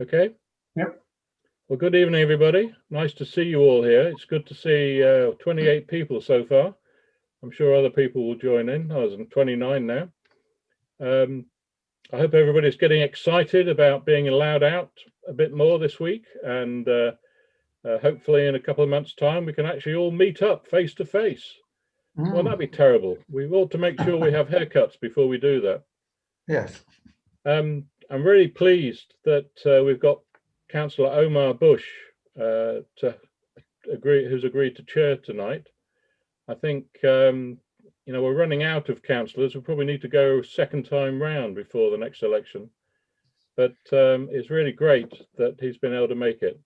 Okay. Yep. Well, good evening, everybody. Nice to see you all here. It's good to see 28 people so far. I'm sure other people will join in. I was on 29 now. I hope everybody's getting excited about being allowed out a bit more this week, and hopefully in a couple of months' time we can actually all meet up face to face. Well, that'd be terrible. We ought to make sure we have haircuts before we do that. Yes. I'm really pleased that we've got Councillor Omar Bush who's agreed to chair tonight. I think we're running out of councillors. We probably need to go a second time round before the next election, but it's really great that he's been able to make it.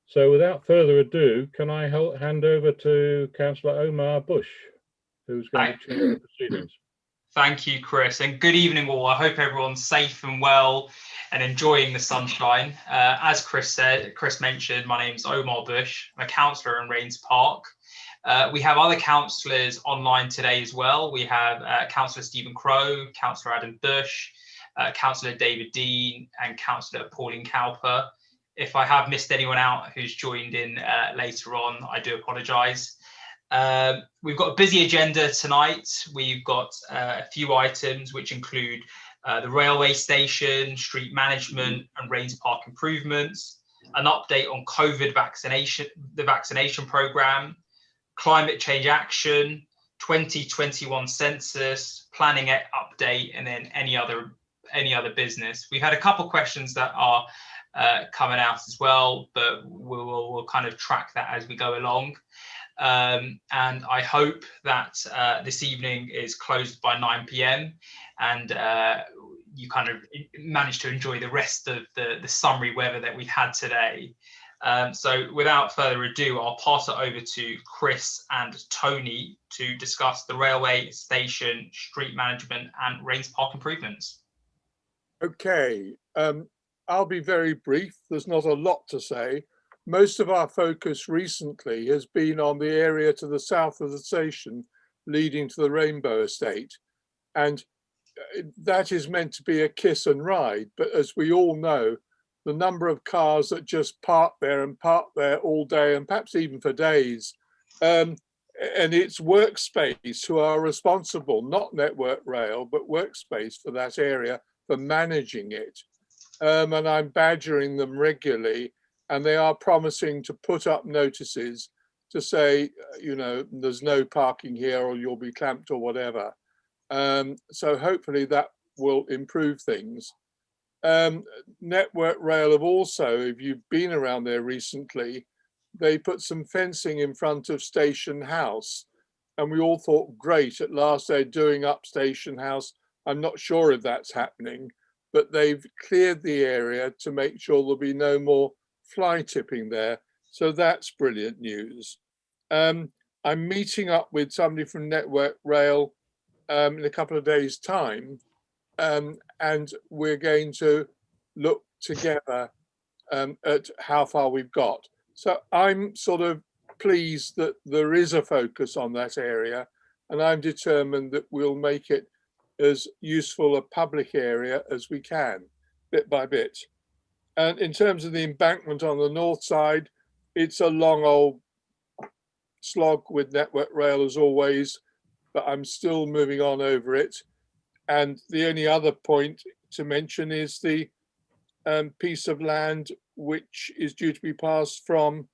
So without further ado, can I hand over to Councillor Omar Bush, who's going to chair the proceedings. Thank you, Chris, and good evening all. I hope everyone's safe and well and enjoying the sunshine. As Chris mentioned, my name's Omar Bush. I'm a councillor in Raynes Park. We have other councillors online today as well. We have Councillor Stephen Crowe, Councillor Adam Bush, Councillor David Dean, and Councillor Pauline Cowper. If I have missed anyone out who's joined in later on, I do apologise. We've got a busy agenda tonight. We've got a few items which include the railway station, street management and Raynes Park improvements, an update on COVID vaccination, the vaccination programme, climate change action, 2021 census, planning update, and then any other business. We've had a couple of questions that are coming out as well, but we'll kind of track that as we go along. And I hope that this evening is closed by 9 p.m. and you kind of managed to enjoy the rest of the summery weather that we've had today. So without further ado, I'll pass it over to Chris and Tony to discuss the railway station, street management and Raynes Park improvements. Okay, I'll be very brief. There's not a lot to say. Most of our focus recently has been on the area to the south of the station leading to the Rainbow Estate. And that is meant to be a kiss and ride. But as we all know, the number of cars that just park there all day and perhaps even for days. And it's Workspace who are responsible, not Network Rail, but Workspace for that area, for managing it. And I'm badgering them regularly. And they are promising to put up notices to say, there's no parking here or you'll be clamped or whatever. So hopefully that will improve things. Network Rail have also, if you've been around there recently, they put some fencing in front of Station House. And we all thought, great, at last they're doing up Station House. I'm not sure if that's happening, but they've cleared the area to make sure there'll be no more fly tipping there, so that's brilliant news. I'm meeting up with somebody from Network Rail in a couple of days' time, and we're going to look together at how far we've got. So I'm sort of pleased that there is a focus on that area, and I'm determined that we'll make it as useful a public area as we can, bit by bit. And in terms of the embankment on the north side, it's a long old slog with Network Rail as always, but I'm still moving on over it. And the only other point to mention is the piece of land which is due to be passed from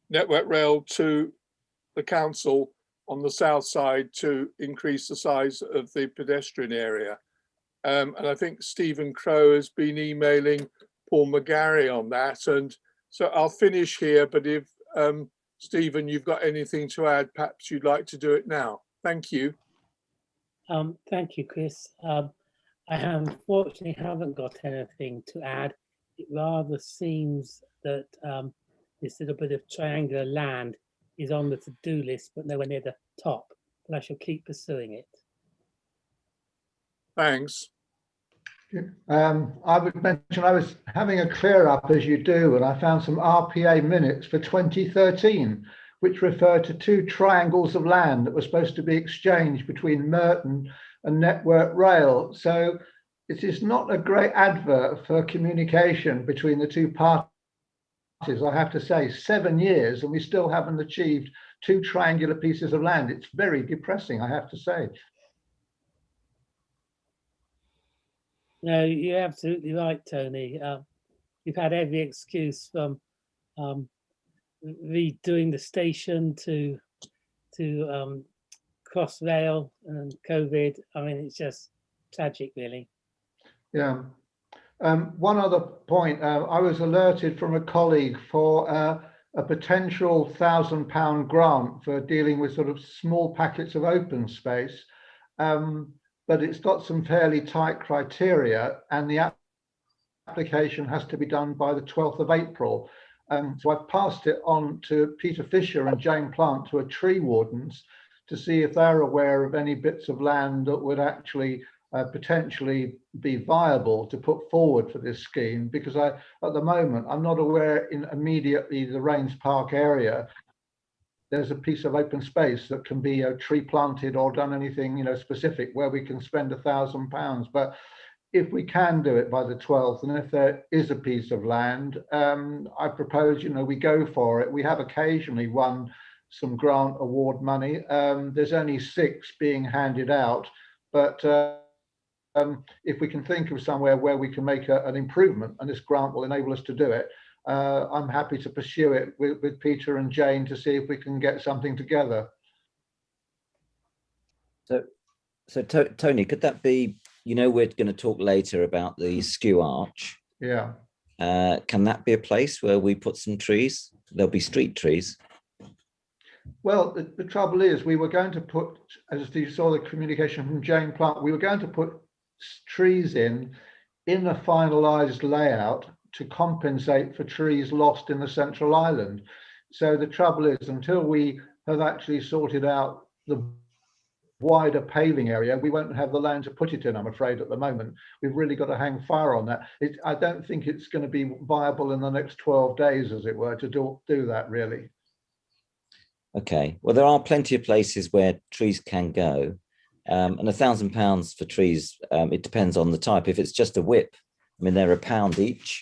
Network Rail to the council on the south side to increase the size of the pedestrian area. And I think Stephen Crowe has been emailing Paul McGarry on that. And so I'll finish here, but if Stephen, you've got anything to add, perhaps you'd like to do it now. Thank you. Thank you, Chris. I unfortunately haven't got anything to add. It rather seems that this little bit of triangular land is on the to-do list, but nowhere near the top. But I shall keep pursuing it. Thanks. I would mention I was having a clear up as you do, and I found some RPA minutes for 2013, which refer to 2 triangles of land that were supposed to be exchanged between Merton and Network Rail. So it is not a great advert for communication between the two parties. I have to say, 7 years and we still haven't achieved 2 triangular pieces of land. It's very depressing, I have to say. No, you're absolutely right, Tony. You've had every excuse from redoing the station to cross rail and COVID. I mean, it's just tragic, really. Yeah. One other point, I was alerted from a colleague for a potential £1,000 grant for dealing with sort of small packets of open space, but it's got some fairly tight criteria, and the application has to be done by the 12th of April. So I've passed it on to Peter Fisher and Jane Plant, who are tree wardens, to see if they're aware of any bits of land that would actually potentially be viable to put forward for this scheme, because at the moment I'm not aware in immediately the Raynes Park area there's a piece of open space that can be tree planted or done anything specific where we can spend £1,000. But if we can do it by the 12th, and if there is a piece of land, I propose we go for it. We have occasionally won some grant award money. There's only 6 being handed out, but if we can think of somewhere where we can make an improvement, and this grant will enable us to do it, I'm happy to pursue it with Peter and Jane to see if we can get something together. So Tony, could that be, we're going to talk later about the skew arch. Yeah. Can that be a place where we put some trees? There'll be street trees. Well, the trouble is we were going to put, as you saw the communication from Jane Plant, we were going to put trees in a finalized layout to compensate for trees lost in the central island. So the trouble is, until we have actually sorted out the wider paving area, we won't have the land to put it in, I'm afraid, at the moment. We've really got to hang fire on that. I don't think it's going to be viable in the next 12 days, as it were, to do that, really. Okay. Well, there are plenty of places where trees can go. And £1,000 for trees, it depends on the type. If it's just a whip, I mean, they're £1 each.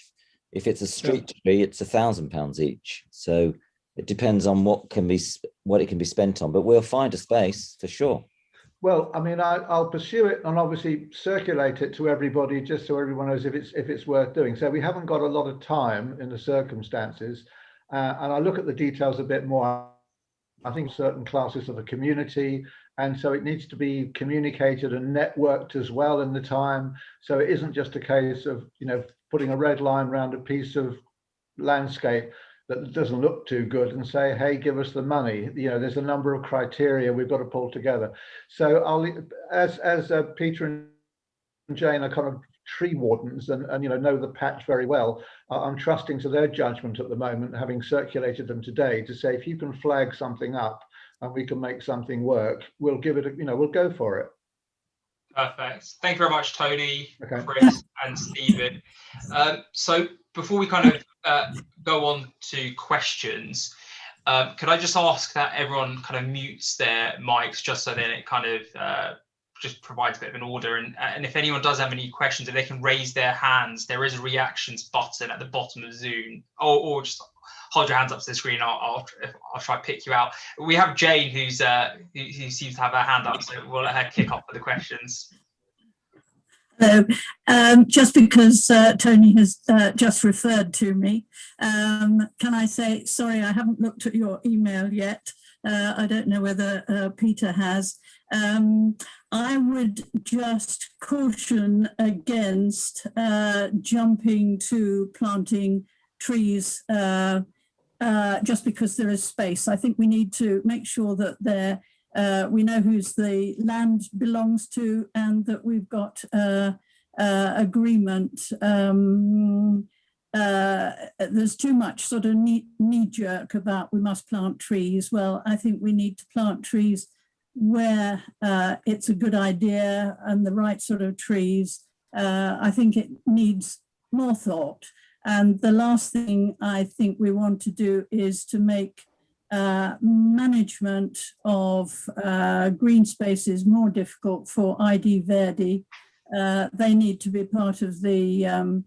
If it's a street tree, it's £1,000 each. So it depends on what it can be spent on. But we'll find a space for sure. Well, I mean, I'll pursue it and obviously circulate it to everybody, just so everyone knows if it's worth doing. So we haven't got a lot of time in the circumstances, and I look at the details a bit more. I think certain classes of the community, and so it needs to be communicated and networked as well in the time. So it isn't just a case of putting a red line around a piece of landscape that doesn't look too good and say, hey, give us the money. There's a number of criteria we've got to pull together. So as Peter and Jane are kind of tree wardens and know the patch very well, I'm trusting to their judgment at the moment, having circulated them today, to say if you can flag something up and we can make something work, we'll give it we'll go for it. Perfect. Thank you very much, Tony, Okay. Chris, and Stephen. So before we kind of go on to questions, could I just ask that everyone kind of mutes their mics, just so then it kind of just provides a bit of an order, and if anyone does have any questions, if they can raise their hands, there is a reactions button at the bottom of Zoom, or just hold your hands up to the screen. I'll try to pick you out. We have Jane who seems to have her hand up, so we'll let her kick off with the questions. Hello. Just because Tony has just referred to me, can I say, sorry, I haven't looked at your email yet. I don't know whether Peter has. I would just caution against jumping to planting trees just because there is space. I think we need to make sure that we know whose the land belongs to, and that we've got agreement. There's too much sort of knee-jerk about we must plant trees. Well, I think we need to plant trees where it's a good idea and the right sort of trees. I think it needs more thought. And the last thing I think we want to do is to make management of green spaces more difficult for ID Verdi. they need to be part of the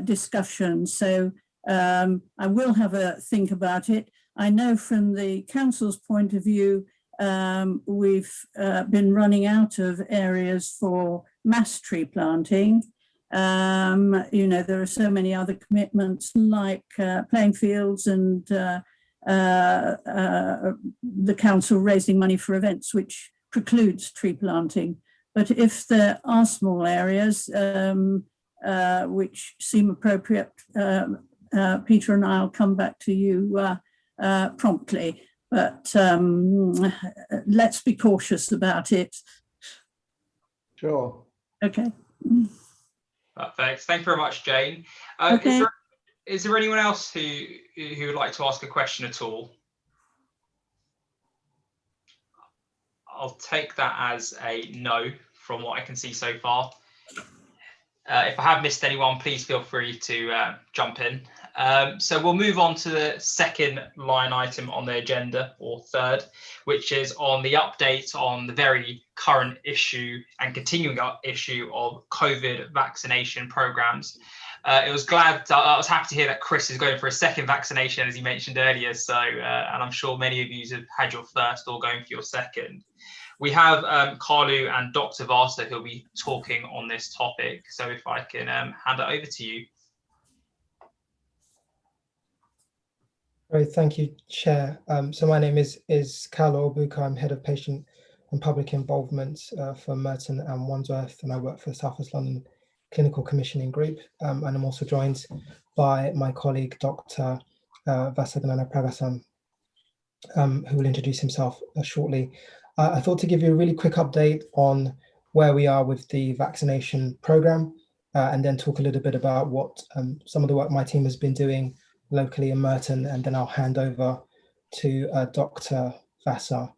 discussion. So I will have a think about it. I know from the council's point of view, we've been running out of areas for mass tree planting. You know, there are so many other commitments like playing fields and the council raising money for events, which precludes tree planting. But if there are small areas which seem appropriate, Peter and I'll come back to you promptly. But let's be cautious about it. Sure. Okay. Perfect. Thank you very much, Jane. Okay. Is there anyone else who would like to ask a question at all? I'll take that as a no from what I can see so far. If I have missed anyone, please feel free to jump in. So we'll move on to the second line item on the agenda, or third, which is on the update on the very current issue and continuing issue of COVID vaccination programs. I was happy to hear that Chris is going for a second vaccination, as he mentioned earlier. So, and I'm sure many of you have had your first or going for your second. We have Carlu and Dr. Vasa who'll be talking on this topic. So if I can hand it over to you. Great, thank you, Chair. So my name is Carlu Obuka. I'm Head of Patient and Public Involvement for Merton and Wandsworth, and I work for the South West London Clinical Commissioning Group. And I'm also joined by my colleague, Dr. Vasagnana Pragasan, who will introduce himself shortly. I thought to give you a really quick update on where we are with the vaccination program, and then talk a little bit about what some of the work my team has been doing locally in Merton, and then I'll hand over to Dr. Vasa,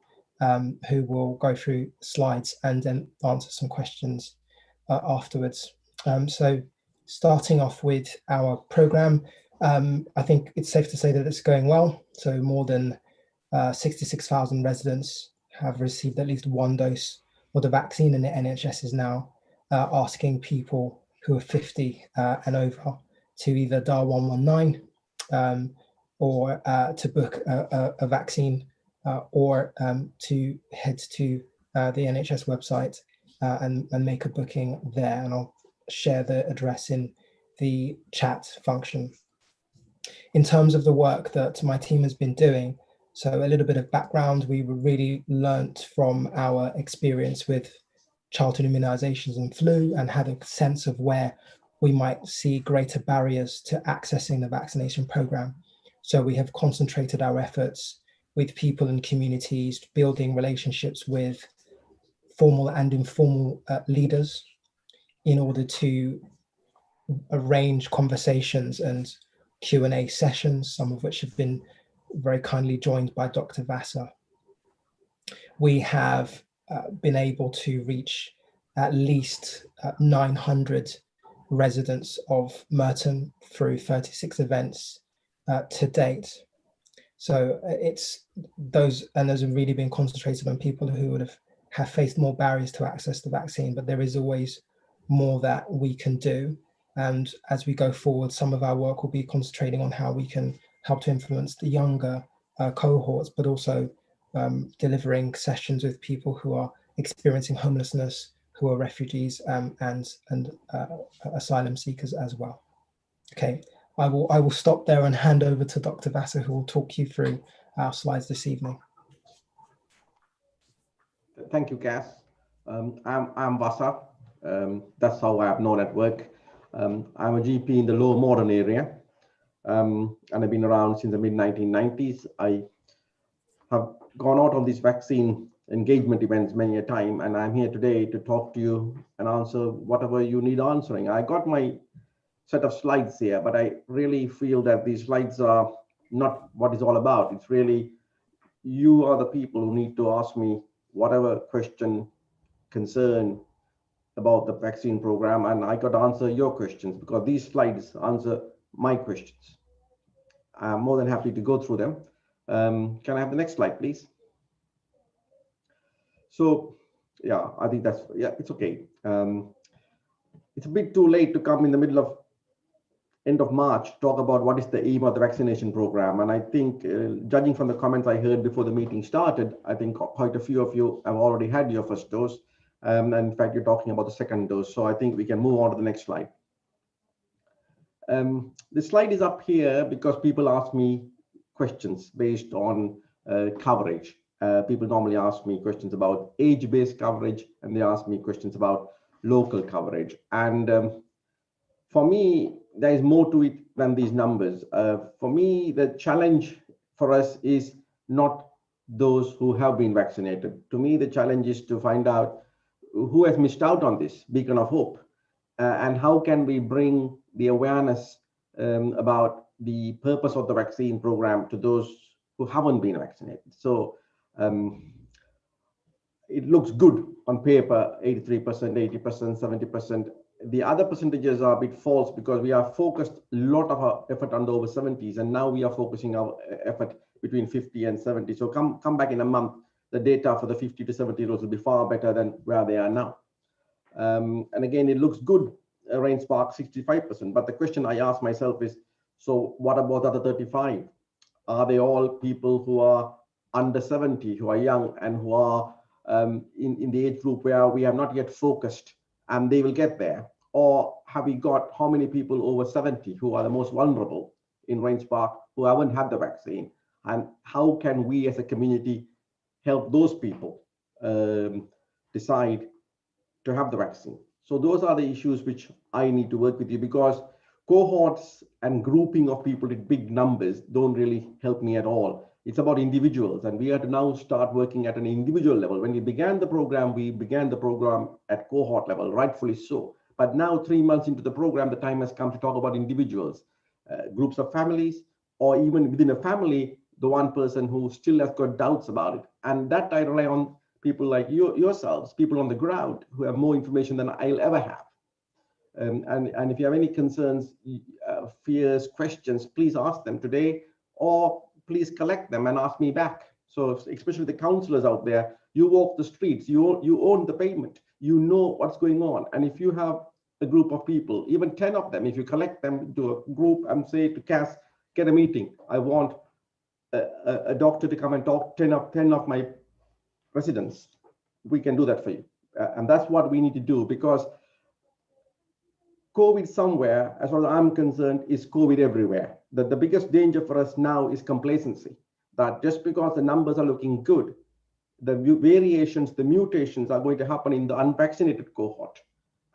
who will go through slides and then answer some questions afterwards. So starting off with our program, I think it's safe to say that it's going well. So more than 66,000 residents have received at least one dose of the vaccine, and the NHS is now asking people who are 50 and over to either dial 119 or to book a vaccine or to head to the NHS website and make a booking there. And I'll share the address in the chat function. In terms of the work that my team has been doing, so a little bit of background, we really learnt from our experience with childhood immunisations and flu, and had a sense of where we might see greater barriers to accessing the vaccination programme. So we have concentrated our efforts with people and communities, building relationships with formal and informal leaders in order to arrange conversations and Q&A sessions, some of which have been very kindly joined by Dr. Vasa. We have been able to reach at least 900 residents of Merton through 36 events to date. So it's those have really been concentrated on people who would have faced more barriers to access the vaccine, but there is always more that we can do. And as we go forward, some of our work will be concentrating on how we can help to influence the younger cohorts, but also delivering sessions with people who are experiencing homelessness, who are refugees and asylum seekers as well. Okay, I will stop there and hand over to Dr. Vasa, who will talk you through our slides this evening. Thank you, Cass. I'm Vasa. That's how I have known at work. I'm a GP in the Lower Modern area, and I've been around since the mid-1990s. I have gone out on these vaccine engagement events many a time, and I'm here today to talk to you and answer whatever you need answering. I got my set of slides here, but I really feel that these slides are not what it's all about. It's really, you are the people who need to ask me whatever question, concern about the vaccine program, and I got to answer your questions because these slides answer my questions. I'm more than happy to go through them. Can I have the next slide, please? So, yeah, I think that's, yeah, it's okay. it's a bit too late to come in the middle of end of March, talk about what is the aim of the vaccination program. And I think, judging from the comments I heard before the meeting started, I think quite a few of you have already had your first dose. And in fact, you're talking about the second dose. So I think we can move on to the next slide. The slide is up here because people ask me questions based on coverage. People normally ask me questions about age-based coverage, and they ask me questions about local coverage. And for me, there is more to it than these numbers. For me, the challenge for us is not those who have been vaccinated. To me, the challenge is to find out who has missed out on this beacon of hope, and how can we bring the awareness about the purpose of the vaccine program to those who haven't been vaccinated. So it looks good on paper, 83%, 80%, 70%. The other percentages are a bit false because we are focused a lot of our effort on the over 70s, and now we are focusing our effort between 50 and 70. So come back in a month, the data for the 50 to 70 year olds will be far better than where they are now. And again, it looks good, Raynes Park 65%. But the question I ask myself is, so what about the other 35? Are they all people who are under 70, who are young and who are in the age group where we have not yet focused and they will get there? Or have we got how many people over 70 who are the most vulnerable in Raynes Park who haven't had the vaccine? And how can we as a community help those people decide to have the vaccine? So those are the issues which I need to work with you, because cohorts and grouping of people in big numbers don't really help me at all. It's about individuals, and we have to now start working at an individual level. When we began the program at cohort level, rightfully so. But now 3 months into the program, the time has come to talk about individuals, groups of families, or even within a family, the one person who still has got doubts about it. And that I rely on people like yourselves, people on the ground who have more information than I'll ever have. And if you have any concerns, fears, questions, please ask them today, or please collect them and ask me back. So especially the counselors out there, you walk the streets, you own the pavement, you know what's going on. And if you have a group of people, even 10 of them, if you collect them into a group and say to Cass, get a meeting, I want a doctor to come and talk 10 of my residents, we can do that for you. And that's what we need to do, because COVID somewhere, as far as I'm concerned, is COVID everywhere. The biggest danger for us now is complacency, that just because the numbers are looking good, the variations, the mutations are going to happen in the unvaccinated cohort.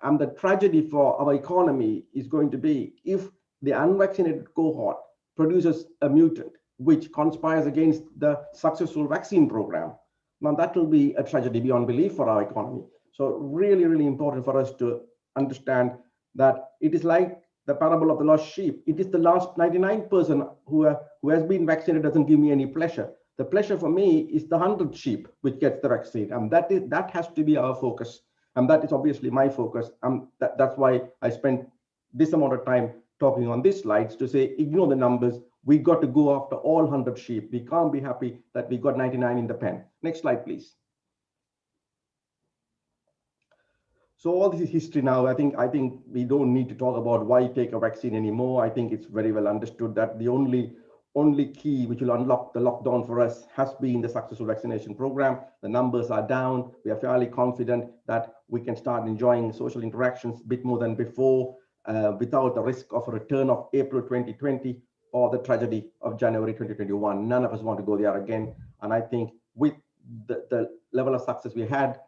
And the tragedy for our economy is going to be if the unvaccinated cohort produces a mutant which conspires against the successful vaccine program. Now that will be a tragedy beyond belief for our economy. So really, really important for us to understand that it is like the parable of the lost sheep. It is the last 99% who has been vaccinated doesn't give me any pleasure. The pleasure for me is the 100 sheep which gets the vaccine, and that has to be our focus, and that is obviously my focus. That's why I spent this amount of time talking on these slides to say, ignore the numbers. We got to go after all 100 sheep. We can't be happy that we got 99 in the pen. Next slide, please. So all this is history now. I think we don't need to talk about why take a vaccine anymore. I think it's very well understood that the only key which will unlock the lockdown for us has been the successful vaccination program. The numbers are down. We are fairly confident that we can start enjoying social interactions a bit more than before, without the risk of a return of April 2020 or the tragedy of January 2021. None of us want to go there again. And I think with the level of success we had,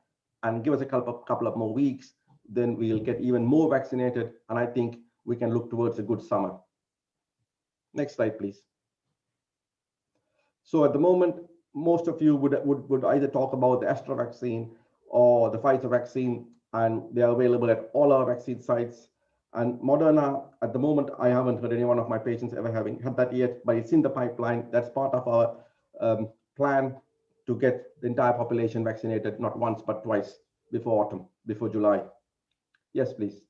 and give us a couple of more weeks, then we'll get even more vaccinated. And I think we can look towards a good summer. Next slide, please. So at the moment, most of you would either talk about the Astra vaccine or the Pfizer vaccine, and they are available at all our vaccine sites. And Moderna, at the moment, I haven't heard any one of my patients ever having had that yet, but it's in the pipeline. That's part of our plan to get the entire population vaccinated, not once, but twice before autumn, before July. Yes, please.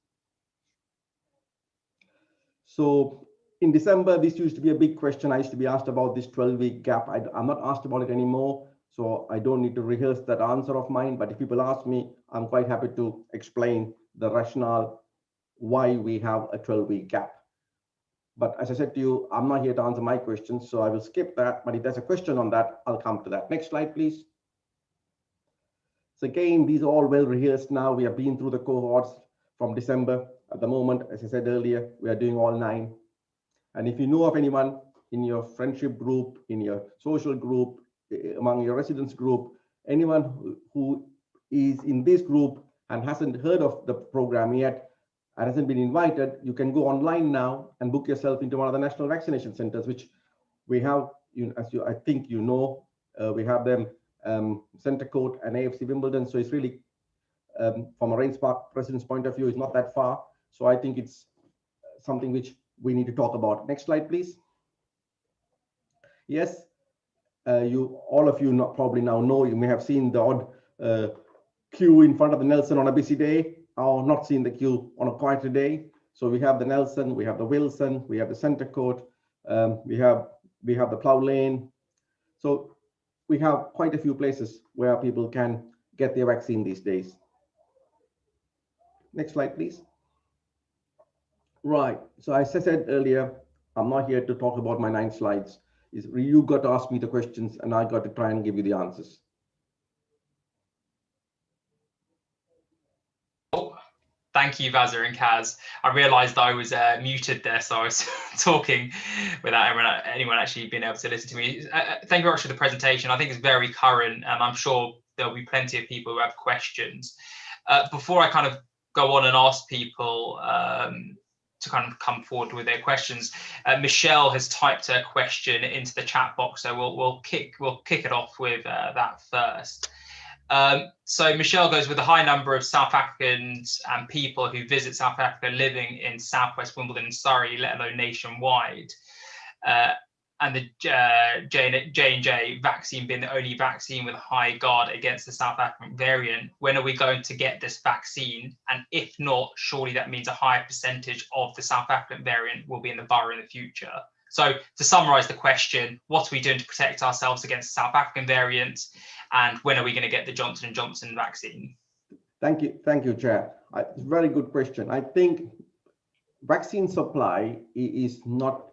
So in December, this used to be a big question. I used to be asked about this 12-week gap. I'm not asked about it anymore, so I don't need to rehearse that answer of mine. But if people ask me, I'm quite happy to explain the rationale why we have a 12-week gap. But as I said to you, I'm not here to answer my questions, so I will skip that. But if there's a question on that, I'll come to that. Next slide, please. So again, these are all well rehearsed now. We have been through the cohorts from December. At the moment, as I said earlier, we are doing all 9. And if you know of anyone in your friendship group, in your social group, among your residents group, anyone who is in this group and hasn't heard of the program yet and hasn't been invited, you can go online now and book yourself into one of the national vaccination centers, which we have, I think you know, we have them, Centre Court and AFC Wimbledon. So it's really, from a Raynes Park residents' point of view, it's not that far. So I think it's something which we need to talk about. Next slide, please. Yes, all of you probably now know, you may have seen the odd queue in front of the Nelson on a busy day, or not seen the queue on a quieter day. So we have the Nelson, we have the Wilson, we have the Centre Court, we have the Plough Lane. So we have quite a few places where people can get their vaccine these days. Next slide, please. Right, so as I said earlier, I'm not here to talk about my 9 slides. You got to ask me the questions and I got to try and give you the answers. Thank you, Vazir and Kaz. I realised I was muted there, so I was talking without anyone actually being able to listen to me. Thank you very much for the presentation. I think it's very current, and I'm sure there'll be plenty of people who have questions. Before I kind of go on and ask people to kind of come forward with their questions, Michelle has typed her question into the chat box, so we'll kick it off with that first. So Michelle goes, with a high number of South Africans and people who visit South Africa living in Southwest Wimbledon and Surrey, let alone nationwide, and the J&J vaccine being the only vaccine with a high guard against the South African variant, when are we going to get this vaccine? And if not, surely that means a higher percentage of the South African variant will be in the borough in the future. So to summarise the question, what are we doing to protect ourselves against the South African variant? And when are we going to get the Johnson & Johnson vaccine? Thank you, Chair. Very good question. I think vaccine supply is not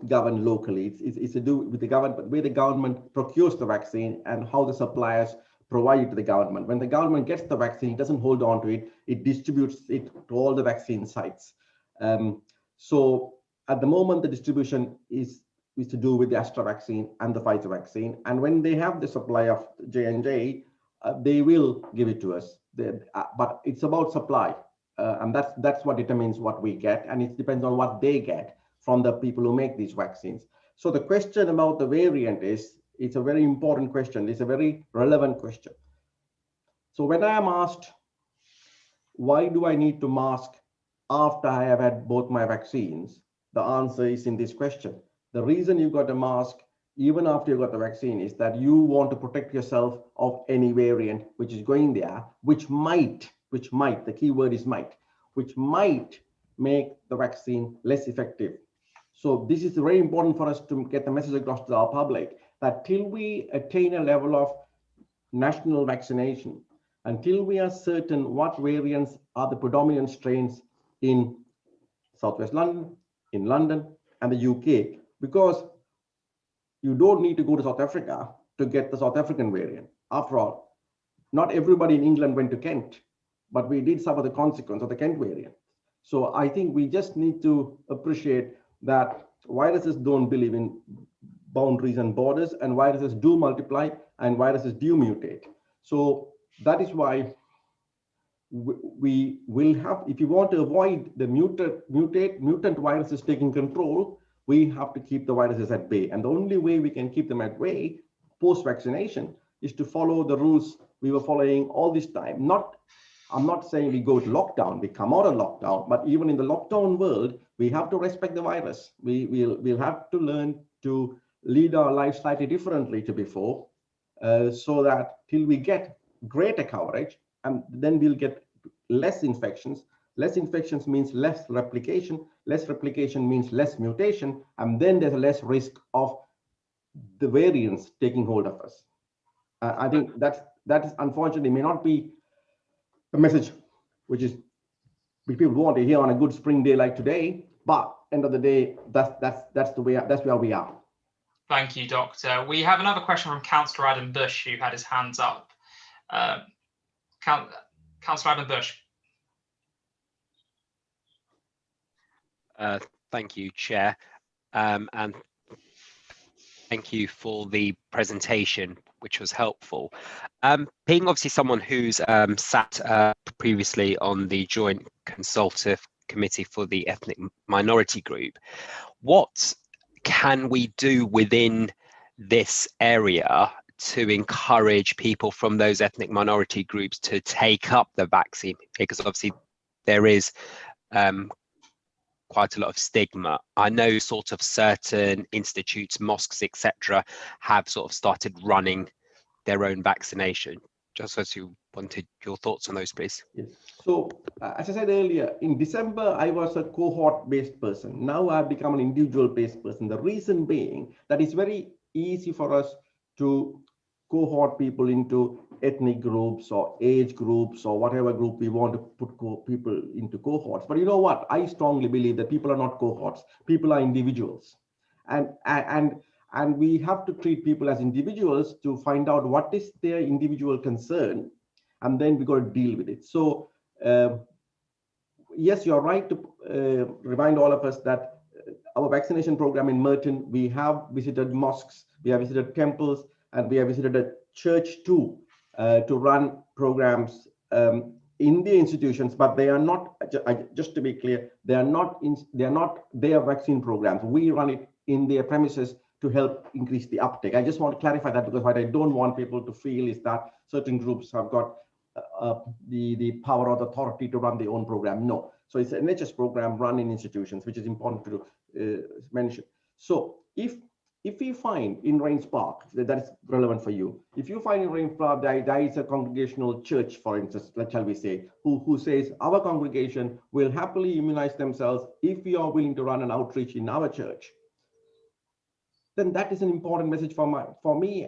governed locally. It's to do with the government, but where the government procures the vaccine and how the suppliers provide it to the government. When the government gets the vaccine, it doesn't hold on to it. It distributes it to all the vaccine sites. So at the moment, the distribution is to do with the Astra vaccine and the Pfizer vaccine. And when they have the supply of J&J, they will give it to us. But it's about supply. And that's what determines what we get. And it depends on what they get from the people who make these vaccines. So the question about the variant it's a very important question. It's a very relevant question. So when I am asked, why do I need to mask after I have had both my vaccines? The answer is in this question. The reason you got a mask even after you got the vaccine is that you want to protect yourself of any variant which is going there, which might, the key word is might, which might make the vaccine less effective. So this is very important for us to get the message across to our public that till we attain a level of national vaccination, until we are certain what variants are the predominant strains in Southwest London, in London and the UK, because you don't need to go to South Africa to get the South African variant. After all, not everybody in England went to Kent, but we did suffer the consequence of the Kent variant. So I think we just need to appreciate that viruses don't believe in boundaries and borders, and viruses do multiply and viruses do mutate. So that is why we will have, if you want to avoid the mutant viruses taking control, we have to keep the viruses at bay. And the only way we can keep them at bay post-vaccination is to follow the rules we were following all this time. I'm not saying we go to lockdown, we come out of lockdown, but even in the lockdown world, we have to respect the virus. We'll have to learn to lead our lives slightly differently to before, so that till we get greater coverage, and then we'll get less infections. Less infections means less replication. Less replication means less mutation, and then there's less risk of the variants taking hold of us. I think that is unfortunately may not be a message which is people want to hear on a good spring day like today, but end of the day, that's where we are. Thank you, Doctor. We have another question from Councillor Adam Bush, who had his hands up. Councillor Adam Bush. Thank you, Chair, and thank you for the presentation, which was helpful. Being obviously someone who's sat previously on the Joint Consultative Committee for the Ethnic Minority Group, what can we do within this area to encourage people from those ethnic minority groups to take up the vaccine? Because obviously there is quite a lot of stigma. I know sort of certain institutes, mosques, etc., have sort of started running their own vaccination. Just as you wanted your thoughts on those, please. Yes. So as I said earlier, in December, I was a cohort-based person. Now I've become an individual-based person. The reason being that it's very easy for us to cohort people into ethnic groups or age groups or whatever group we want to put people into cohorts. But you know what? I strongly believe that people are not cohorts. People are individuals. And we have to treat people as individuals to find out what is their individual concern, and then we got to deal with it. So yes, you're right to remind all of us that our vaccination program in Merton, we have visited mosques, we have visited temples, and we have visited a church too, to run programs in the institutions, but they are not, just to be clear, they are not their vaccine programs. We run it in their premises to help increase the uptake. I just want to clarify that, because what I don't want people to feel is that certain groups have got the power or the authority to run their own program. No. So it's an NHS program run in institutions, which is important to mention. So if we find in Raynes Park, that is relevant for you, if you find in Raynes Park there is a congregational church, for instance, shall we say, who says our congregation will happily immunize themselves if we are willing to run an outreach in our church, then that is an important message for me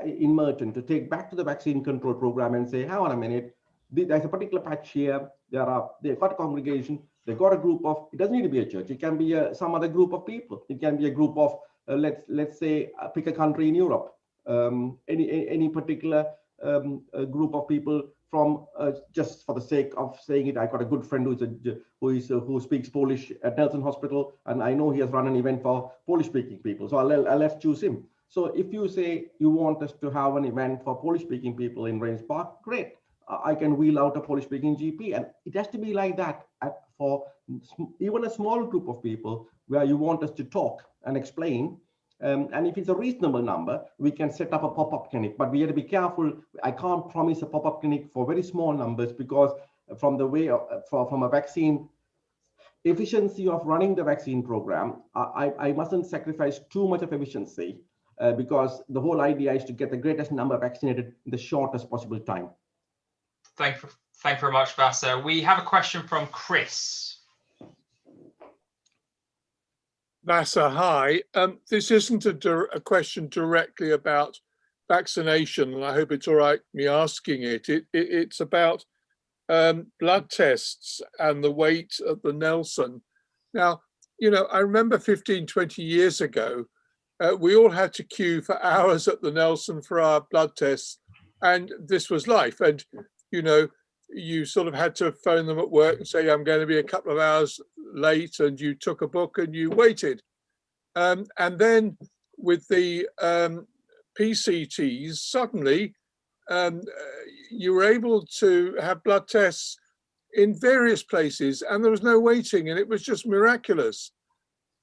in Merton to take back to the vaccine control program and say, hang on a minute, there's a particular patch here, they've got a congregation, they've got a group of, it doesn't need to be a church, it can be some other group of people, it can be a group of, let's say, pick a country in Europe, any particular group of people from, just for the sake of saying it, I've got a good friend who speaks Polish at Nelson Hospital, and I know he has run an event for Polish-speaking people, so I'll choose him. So if you say you want us to have an event for Polish-speaking people in Raynes Park, great. I can wheel out a Polish-speaking GP, and it has to be like that for even a small group of people where you want us to talk and explain. And if it's a reasonable number, we can set up a pop-up clinic, but we have to be careful. I can't promise a pop-up clinic for very small numbers, because from the way from a vaccine efficiency of running the vaccine program, I mustn't sacrifice too much of efficiency, because the whole idea is to get the greatest number vaccinated in the shortest possible time. Thank you very much, Vasa. We have a question from Chris. Vasa, hi. This isn't a question directly about vaccination, and I hope it's all right me asking it. It's about blood tests and the wait at the Nelson. Now, you know, I remember 15, 20 years ago, we all had to queue for hours at the Nelson for our blood tests, and this was life. And, you know, you sort of had to phone them at work and say, I'm going to be a couple of hours late, and you took a book and you waited. And then with the PCTs, suddenly you were able to have blood tests in various places, and there was no waiting, and it was just miraculous.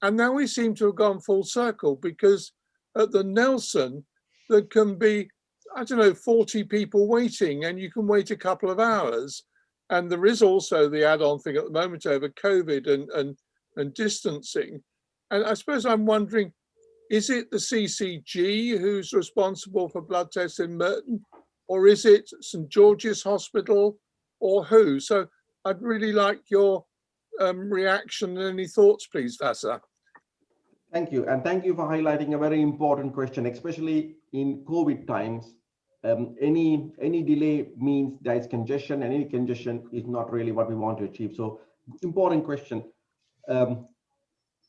And now we seem to have gone full circle, because at the Nelson, there can be, I don't know, 40 people waiting, and you can wait a couple of hours. And there is also the add-on thing at the moment over COVID and distancing. And I suppose I'm wondering, is it the CCG who's responsible for blood tests in Merton, or is it St George's Hospital, or who? So I'd really like your reaction and any thoughts, please, Vasa. Thank you. And thank you for highlighting a very important question, especially in COVID times. any delay means there is congestion, and any congestion is not really what we want to achieve. So important question.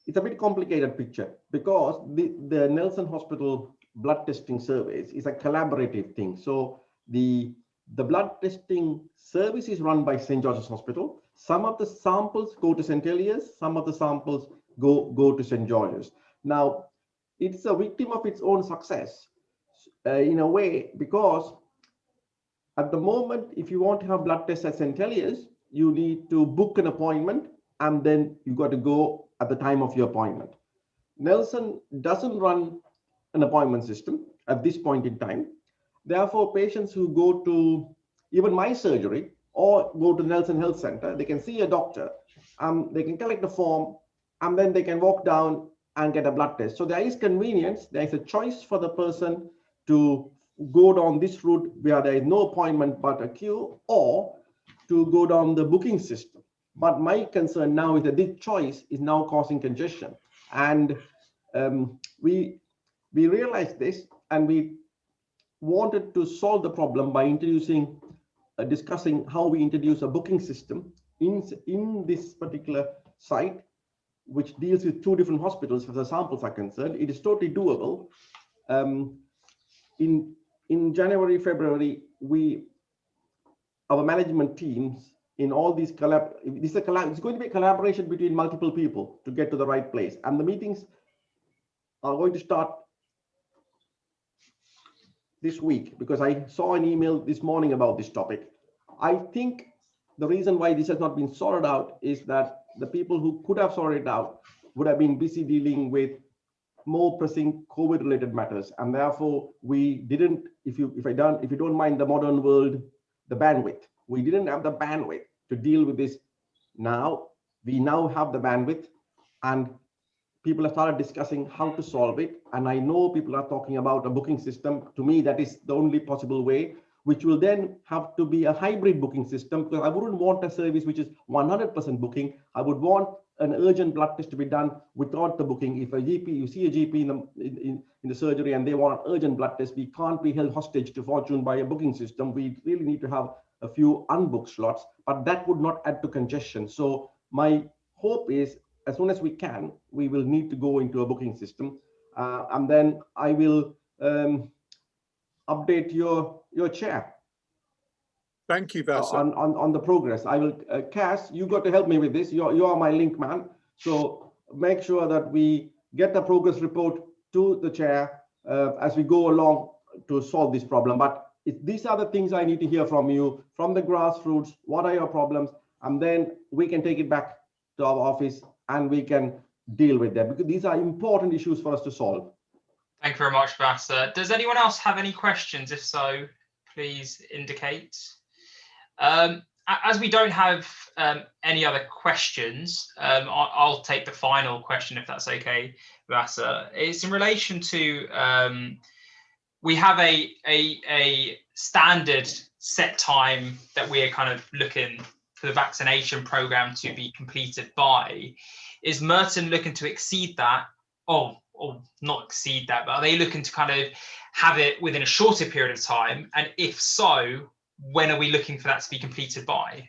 It's a bit complicated picture because the Nelson Hospital blood testing service is a collaborative thing. So the blood testing service is run by St. George's Hospital. Some of the samples go to St. Elias, some of the samples go to St. George's. Now, it's a victim of its own success in a way, because at the moment, if you want to have blood tests at St. Elias, you need to book an appointment and then you got to go at the time of your appointment. Nelson doesn't run an appointment system at this point in time. Therefore, patients who go to even my surgery or go to Nelson Health Center, they can see a doctor, they can collect a form, and then they can walk down and get a blood test. So there is convenience, there is a choice for the person to go down this route where there is no appointment but a queue, or to go down the booking system. But my concern now is that this choice is now causing congestion. And we realized this, and we wanted to solve the problem by discussing how we introduce a booking system in this particular site, which deals with 2 different hospitals as the samples are concerned. It is totally doable. In January, February, our management teams in all these it's going to be a collaboration between multiple people to get to the right place. And the meetings are going to start this week, because I saw an email this morning about this topic. I think the reason why this has not been sorted out is that the people who could have sorted it out would have been busy dealing with more pressing COVID related matters. And therefore we didn't, if you don't mind the modern world, the bandwidth, we didn't have the bandwidth to deal with this. Now we have the bandwidth, and people have started discussing how to solve it. And I know people are talking about a booking system. To me, that is the only possible way, which will then have to be a hybrid booking system, because I wouldn't want a service which is 100% booking. I would want an urgent blood test to be done without the booking. If you see a GP in the surgery and they want an urgent blood test, we can't be held hostage to fortune by a booking system. We really need to have a few unbooked slots, but that would not add to congestion. So my hope is, as soon as we can, we will need to go into a booking system, and then I will update your chair. Thank you, Vasa. On the progress. I will, Cass, you got to help me with this. You are my link man. So make sure that we get the progress report to the chair as we go along to solve this problem. But these are the things I need to hear from you, from the grassroots. What are your problems? And then we can take it back to our office and we can deal with them, because these are important issues for us to solve. Thank you very much, Vasa. Does anyone else have any questions? If so, please indicate. As we don't have any other questions, I'll take the final question, if that's okay, Vasa. It's in relation to, we have a standard set time that we're kind of looking for the vaccination program to be completed by. Is Merton looking to exceed that? Or not exceed that, but are they looking to kind of have it within a shorter period of time? And if so, when are we looking for that to be completed by?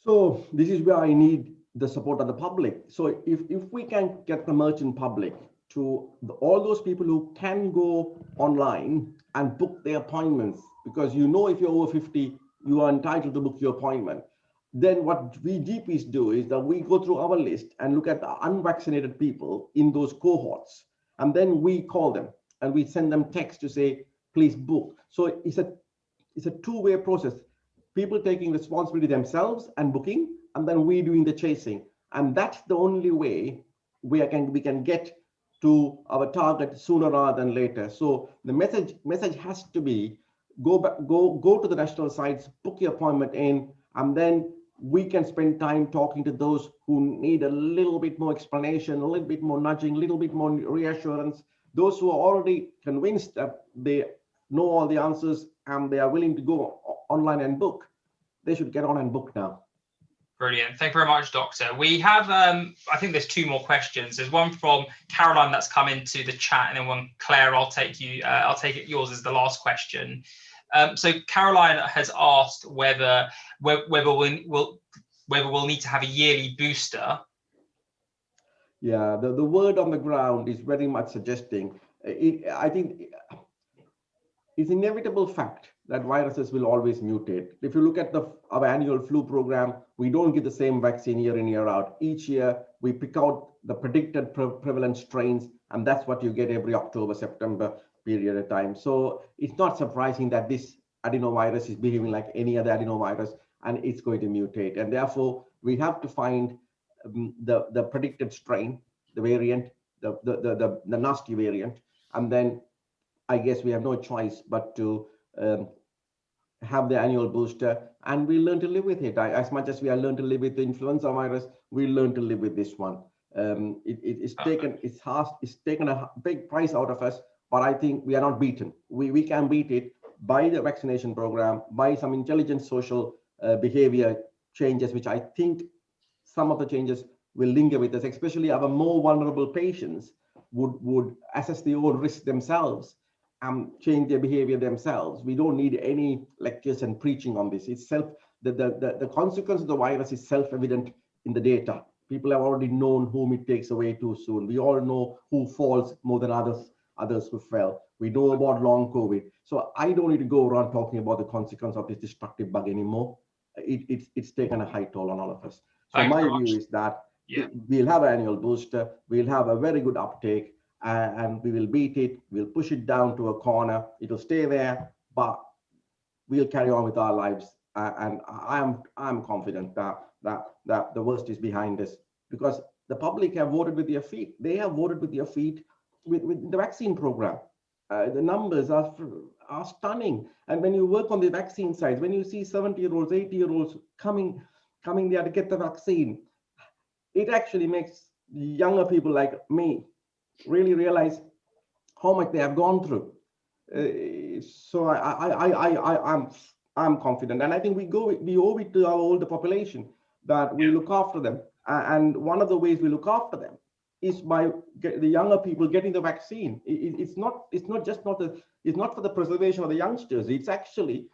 So this is where I need the support of the public. So if we can get the Merton public to all those people who can go online and book their appointments, because if you're over 50, you are entitled to book your appointment. Then what we GPs do is that we go through our list and look at the unvaccinated people in those cohorts. And then we call them and we send them text to say, please book. So it's a two-way process. People taking responsibility themselves and booking, and then we doing the chasing. And that's the only way we can get to our target sooner rather than later. So the message has to be, go to the national sites, book your appointment in, and then we can spend time talking to those who need a little bit more explanation, a little bit more nudging, a little bit more reassurance. Those who are already convinced that they know all the answers and they are willing to go online and book, they should get on and book now. Brilliant. Thank you very much, Doctor. We have, I think there's 2 more questions. There's one from Caroline that's come into the chat, and then one, Claire, I'll take it yours as the last question. So Caroline has asked whether we'll need to have a yearly booster. Yeah, the word on the ground is very much suggesting, I think it's inevitable fact that viruses will always mutate. If you look at our annual flu program, we don't get the same vaccine year in, year out. Each year, we pick out the predicted prevalent strains, and that's what you get every October, September period of time. So it's not surprising that this adenovirus is behaving like any other adenovirus, and it's going to mutate. And therefore, we have to find the predicted strain, the variant, the nasty variant, and then I guess we have no choice but to have the annual booster, and we learn to live with it. As much as we have learned to live with the influenza virus, we learn to live with this one. It's taken a big price out of us, but I think we are not beaten. We can beat it by the vaccination program, by some intelligent social behavior changes, which I think some of the changes will linger with us, especially our more vulnerable patients would assess their own risk themselves and change their behavior themselves. We don't need any lectures and preaching on this. It's the consequence of the virus is self-evident in the data. People have already known whom it takes away too soon. We all know who falls more than others who fell. We know about long COVID. So I don't need to go around talking about the consequence of this destructive bug anymore. It's taken a high toll on all of us. So my view is that we'll have an annual booster. We'll have a very good uptake. And we will beat it, we'll push it down to a corner, it'll stay there, but we'll carry on with our lives. And I'm confident that the worst is behind us, because the public have voted with their feet. They have voted with their feet with the vaccine program. The numbers are stunning. And when you work on the vaccine side, when you see 70-year-olds, 80-year-olds coming there to get the vaccine, it actually makes younger people like me really realize how much they have gone through. So I'm confident, and I think we owe it to our older population that we look after them. And one of the ways we look after them is by the younger people getting the vaccine. It's not for the preservation of the youngsters. It's actually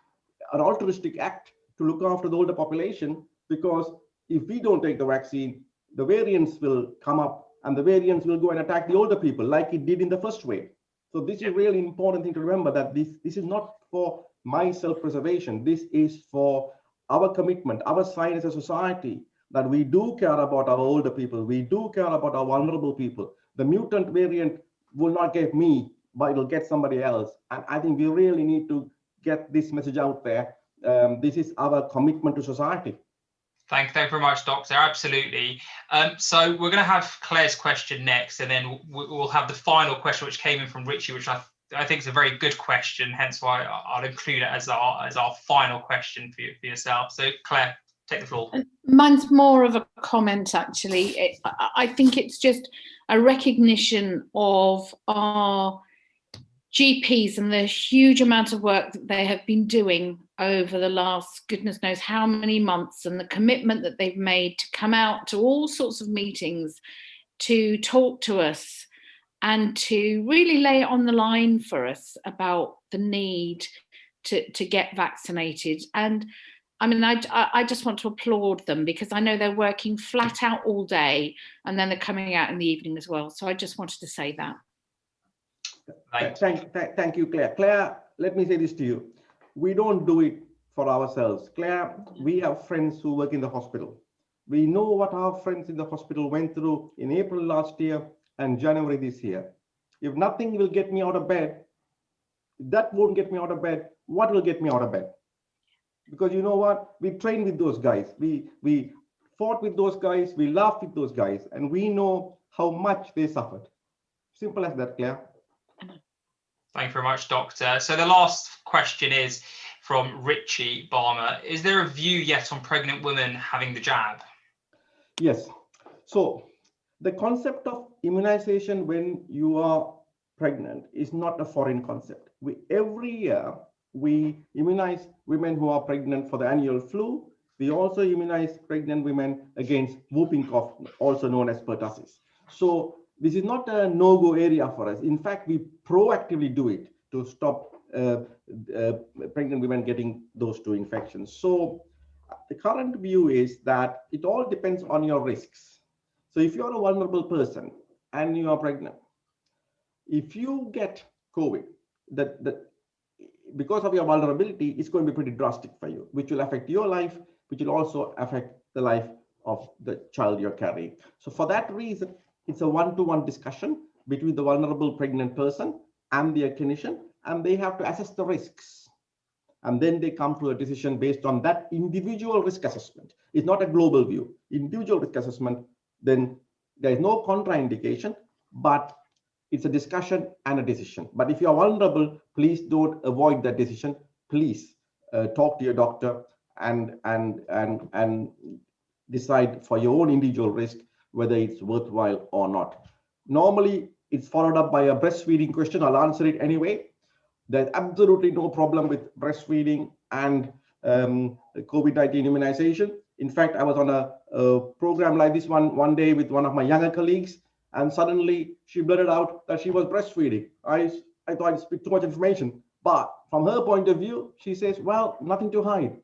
an altruistic act to look after the older population, because if we don't take the vaccine, the variants will come up, and the variants will go and attack the older people like it did in the first wave. So this is a really important thing to remember, that this is not for my self-preservation. This is for our commitment, our sign as a society, that we do care about our older people. We do care about our vulnerable people. The mutant variant will not get me, but it'll get somebody else. And I think we really need to get this message out there. This is our commitment to society. Thank you very much, Doctor. Absolutely. So we're going to have Claire's question next, and then we'll have the final question, which came in from Richie, which I think is a very good question. Hence why I'll include it as our final question for yourself. So Claire, take the floor. Mine's more of a comment, actually. I think it's just a recognition of our GPs and the huge amount of work that they have been doing over the last goodness knows how many months, and the commitment that they've made to come out to all sorts of meetings, to talk to us, and to really lay it on the line for us about the need to get vaccinated. And I mean, I just want to applaud them, because I know they're working flat out all day, and then they're coming out in the evening as well. So I just wanted to say that. Thank you, Claire. Claire, let me say this to you. We don't do it for ourselves. Claire, we have friends who work in the hospital. We know what our friends in the hospital went through in April last year and January this year. If nothing will get me out of bed, that won't get me out of bed, what will get me out of bed? Because you know what? We trained with those guys. We fought with those guys. We laughed with those guys. And we know how much they suffered. Simple as that, Claire. Thank you very much, Doctor. So the last question is from Richie Barmer. Is there a view yet on pregnant women having the jab? Yes. So the concept of immunization when you are pregnant is not a foreign concept. Every year, we immunize women who are pregnant for the annual flu. We also immunize pregnant women against whooping cough, also known as pertussis. So this is not a no-go area for us. In fact, we proactively do it to stop pregnant women getting those two infections. So the current view is that it all depends on your risks. So if you're a vulnerable person and you are pregnant, if you get COVID, because of your vulnerability, it's going to be pretty drastic for you, which will affect your life, which will also affect the life of the child you're carrying. So for that reason, it's a one-to-one discussion between the vulnerable pregnant person and their clinician, and they have to assess the risks. And then they come to a decision based on that individual risk assessment. It's not a global view. Individual risk assessment, then there is no contraindication, but it's a discussion and a decision. But if you are vulnerable, please don't avoid that decision. Please talk to your doctor and decide for your own individual risk whether it's worthwhile or not. Normally, it's followed up by a breastfeeding question. I'll answer it anyway. There's absolutely no problem with breastfeeding and COVID-19 immunization. In fact, I was on a program like this one day with one of my younger colleagues, and suddenly she blurted out that she was breastfeeding. I thought it's too much information, but from her point of view, she says, well, nothing to hide,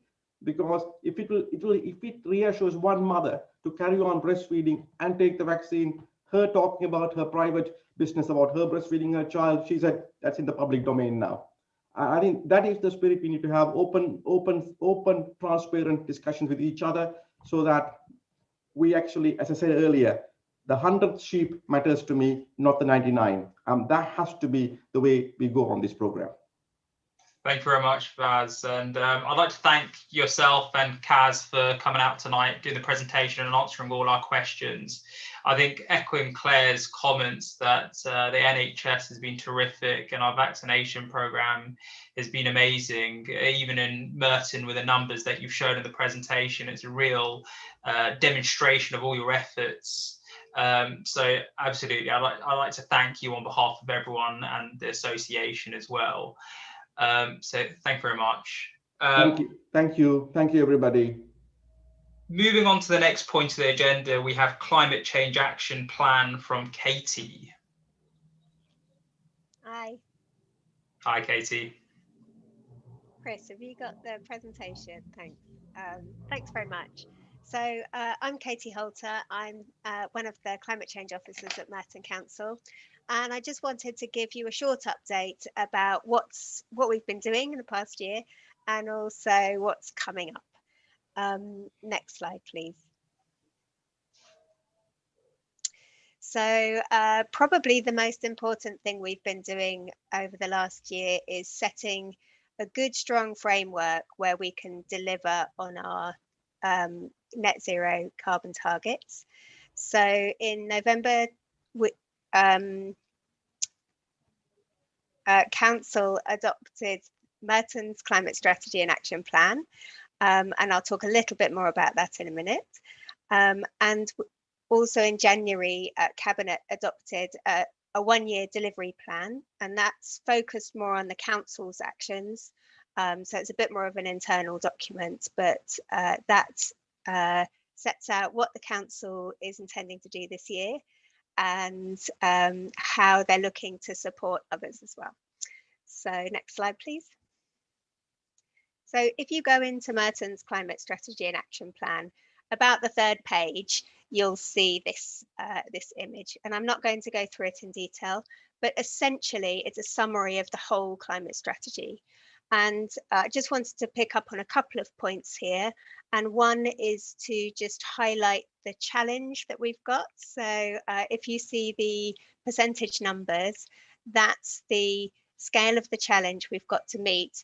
because if it reassures one mother to carry on breastfeeding and take the vaccine, her talking about her private business about her breastfeeding her child, she said that's in the public domain now. I think that is the spirit we need to have: open, transparent discussions with each other, so that we actually, as I said earlier, the 100th sheep matters to me, not the 99. That has to be the way we go on this program. Thank you very much, Vaz. And I'd like to thank yourself and Kaz for coming out tonight, doing the presentation and answering all our questions. I think echoing Claire's comments that the NHS has been terrific and our vaccination program has been amazing. Even in Merton, with the numbers that you've shown in the presentation, it's a real demonstration of all your efforts. So absolutely, I'd like to thank you on behalf of everyone and the association as well. So thank you very much. Thank you, everybody. Moving on to the next point of the agenda, we have Climate Change Action Plan from Katie. Hi. Hi, Katie. Chris, have you got the presentation? Thanks. Thanks very much. So I'm Katie Holter. I'm one of the climate change officers at Merton Council. And I just wanted to give you a short update about what we've been doing in the past year and also what's coming up. Next slide, please. So probably the most important thing we've been doing over the last year is setting a good, strong framework where we can deliver on our net zero carbon targets. So in November, Council adopted Merton's Climate Strategy and Action Plan, and I'll talk a little bit more about that in a minute. And also in January, Cabinet adopted a one-year delivery plan, and that's focused more on the Council's actions. So it's a bit more of an internal document, but that sets out what the Council is intending to do this year and how they're looking to support others as well. So next slide, please. So if you go into Merton's Climate Strategy and Action Plan, about the third page, you'll see this, this image. And I'm not going to go through it in detail, but essentially it's a summary of the whole climate strategy. And I just wanted to pick up on a couple of points here. And one is to just highlight the challenge that we've got. So if you see the percentage numbers, that's the scale of the challenge we've got to meet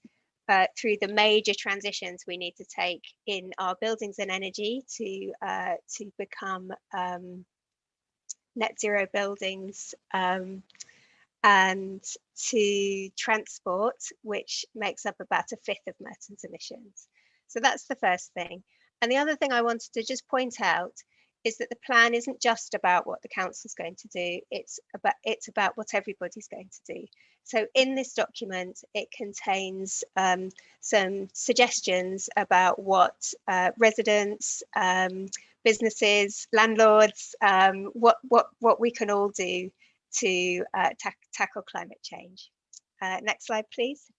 through the major transitions we need to take in our buildings and energy to become net zero buildings, and to transport, which makes up about 1/5 of Merton's emissions. So that's the first thing. And the other thing I wanted to just point out is that the plan isn't just about what the council's going to do, it's about what everybody's going to do. So in this document, it contains some suggestions about what residents, businesses, landlords, what we can all do to tackle climate change. Next slide, please.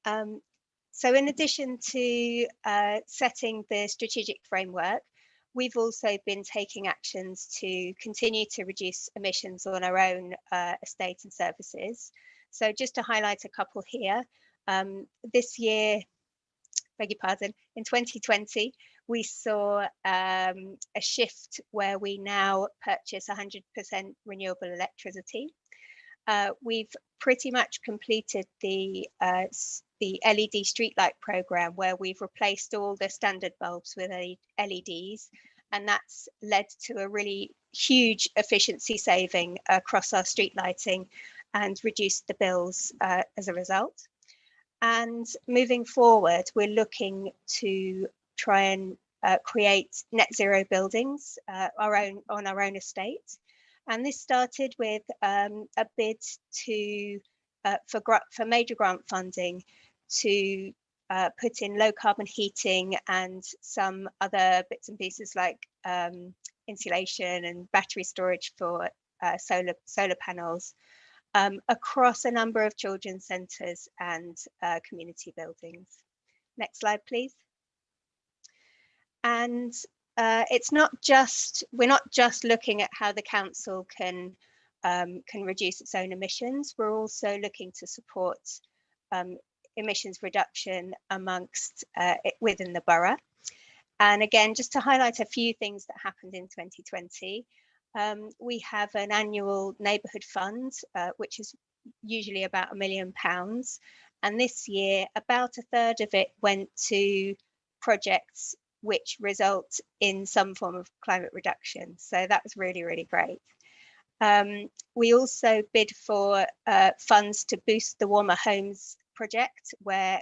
So in addition to setting the strategic framework, we've also been taking actions to continue to reduce emissions on our own estate and services. So just to highlight a couple here, this year, beg your pardon, in 2020, we saw a shift where we now purchase 100% renewable electricity. We've pretty much completed the LED streetlight program, where we've replaced all the standard bulbs with LEDs, and that's led to a really huge efficiency saving across our street lighting and reduced the bills as a result. And moving forward, we're looking to try and create net zero buildings on our own estate. And this started with a bid for major grant funding to put in low carbon heating and some other bits and pieces like insulation and battery storage for solar panels across a number of children's centres and community buildings. Next slide, please. And we're not just looking at how the council can reduce its own emissions. We're also looking to support emissions reduction amongst within the borough. And again, just to highlight a few things that happened in 2020, we have an annual neighbourhood fund, which is usually about £1 million. And this year, about a third of it went to projects which result in some form of climate reduction. So that was really, really great. We also bid for funds to boost the Warmer Homes project, where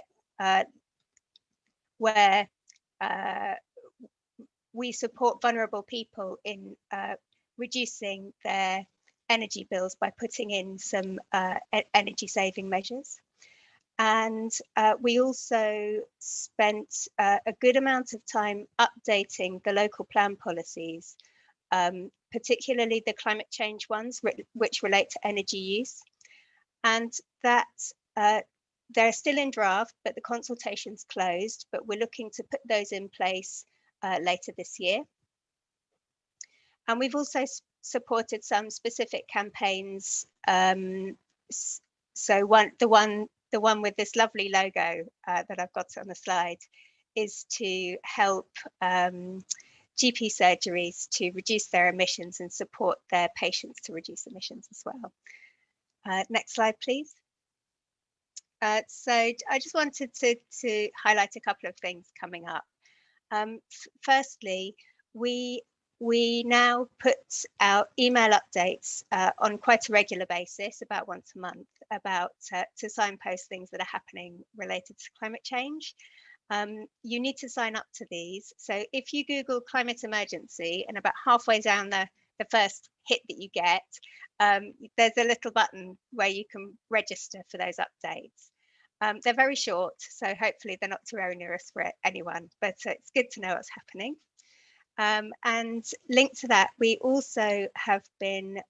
we support vulnerable people in reducing their energy bills by putting in some energy saving measures. And we also spent a good amount of time updating the local plan policies, particularly the climate change ones, which relate to energy use. And that they're still in draft, but the consultation's closed, but we're looking to put those in place later this year. And we've also supported some specific campaigns. So the one with this lovely logo that I've got on the slide is to help GP surgeries to reduce their emissions and support their patients to reduce emissions as well. Next slide, please. So I just wanted to highlight a couple of things coming up. Firstly, we now put out email updates on quite a regular basis, about once a month, about to signpost things that are happening related to climate change. You need to sign up to these. So if you Google climate emergency, and about halfway down the first hit that you get, there's a little button where you can register for those updates. They're very short, so hopefully they're not too onerous for anyone, but it's good to know what's happening. And linked to that, we also have been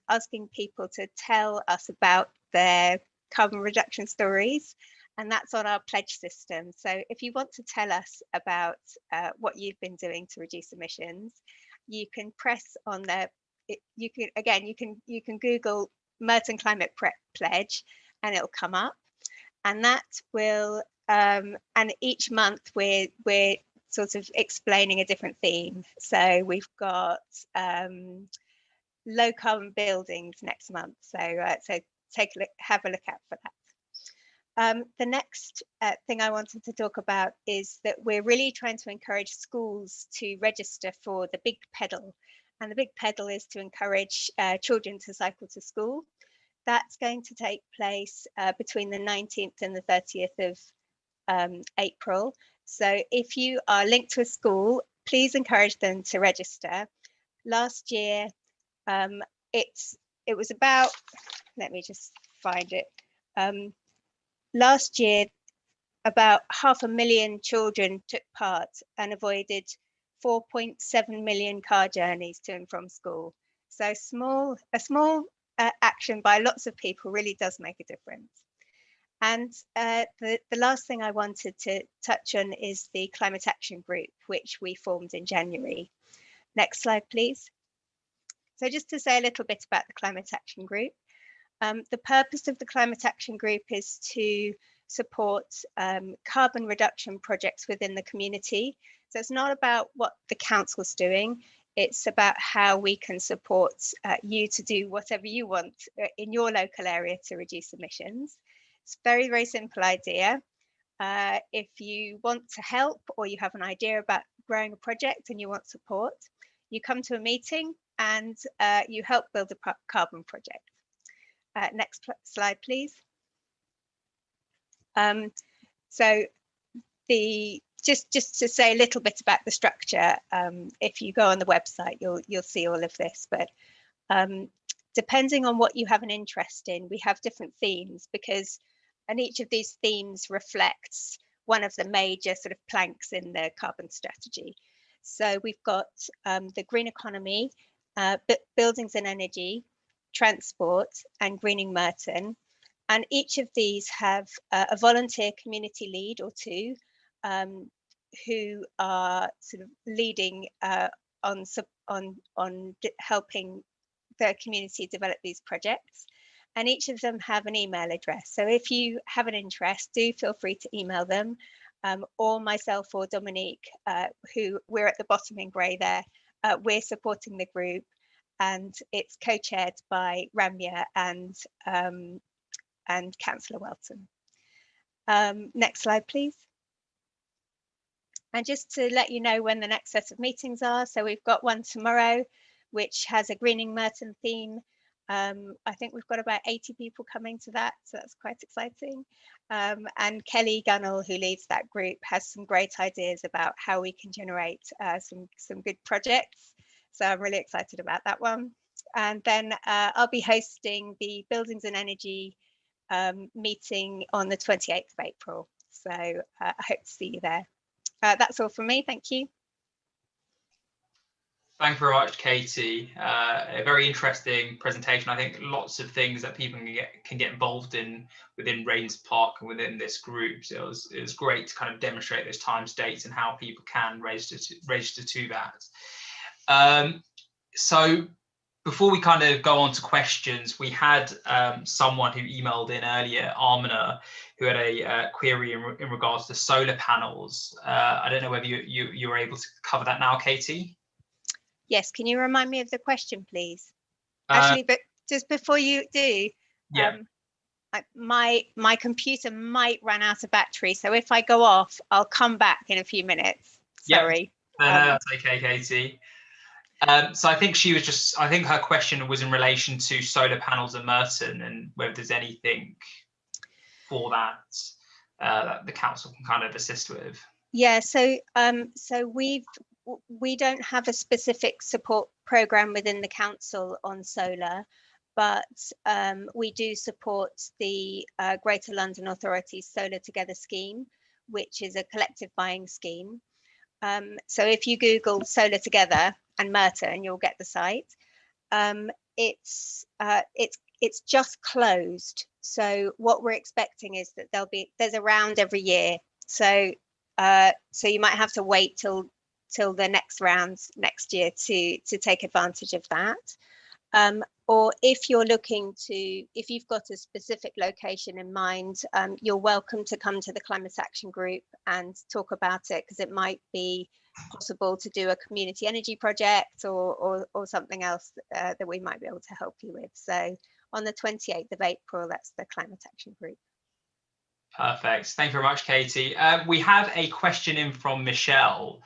asking people to tell us about their carbon reduction stories, and that's on our pledge system. So if you want to tell us about what you've been doing to reduce emissions, you can press on you can Google Merton Climate Pledge, and it'll come up, and that will and each month we're sort of explaining a different theme. So we've got low carbon buildings next month. So have a look out for that. The next thing I wanted to talk about is that we're really trying to encourage schools to register for the Big Pedal. And the Big Pedal is to encourage children to cycle to school. That's going to take place between the 19th and the 30th of April. So if you are linked to a school, please encourage them to register. Last year, it was about, let me just find it. Last year, about 500,000 children took part and avoided 4.7 million car journeys to and from school. So a small action by lots of people really does make a difference. And the last thing I wanted to touch on is the Climate Action Group, which we formed in January. Next slide, please. So just to say a little bit about the Climate Action Group. The purpose of the Climate Action Group is to support carbon reduction projects within the community. So it's not about what the council's doing, it's about how we can support you to do whatever you want in your local area to reduce emissions. It's a very, very simple idea. If you want to help or you have an idea about growing a project and you want support, you come to a meeting and you help build a carbon project. Next slide, please. So just to say a little bit about the structure, if you go on the website, you'll see all of this, but depending on what you have an interest in, we have different themes and each of these themes reflects one of the major sort of planks in the carbon strategy. So we've got the green economy, buildings and energy, transport, and greening Merton. And each of these have a volunteer community lead or two who are sort of leading on helping the community develop these projects. And each of them have an email address. So if you have an interest, do feel free to email them, or myself or Dominique, who we're at the bottom in grey there. We're supporting the group, and it's co-chaired by Ramya and Councillor Welton. Next slide, please. And just to let you know when the next set of meetings are, so we've got one tomorrow, which has a Greening Merton theme. I think we've got about 80 people coming to that, so that's quite exciting. And Kelly Gunnell, who leads that group, has some great ideas about how we can generate some good projects. So I'm really excited about that one. And then I'll be hosting the Buildings and Energy meeting on the 28th of April. So I hope to see you there. That's all from me. Thank you. Thank you very much, Katie. A very interesting presentation. I think lots of things that people can get involved in within Raynes Park and within this group. So it was great to kind of demonstrate those times, dates, and how people can register to that. So before we kind of go on to questions, we had someone who emailed in earlier, Armina, who had a query in regards to solar panels. I don't know whether you were able to cover that now, Katie. Yes, can you remind me of the question, please? Actually, but just before you do, yeah. My computer might run out of battery, so if I go off, I'll come back in a few minutes. Sorry. No, that's okay, Katie. So I think I think her question was in relation to solar panels in Merton and whether there's anything for that that the council can kind of assist with. Yeah, so we don't have a specific support program within the council on solar, but we do support the Greater London Authority's Solar Together scheme, which is a collective buying scheme. So if you Google Solar Together and Merton, you'll get the site. It's just closed. So what we're expecting is that there's a round every year. So you might have to wait till the next round next year to take advantage of that. Or if you're if you've got a specific location in mind, you're welcome to come to the Climate Action Group and talk about it, because it might be possible to do a community energy project or something else that we might be able to help you with. So on the 28th of April, that's the Climate Action Group. Perfect. Thank you very much, Katie. We have a question in from Michelle,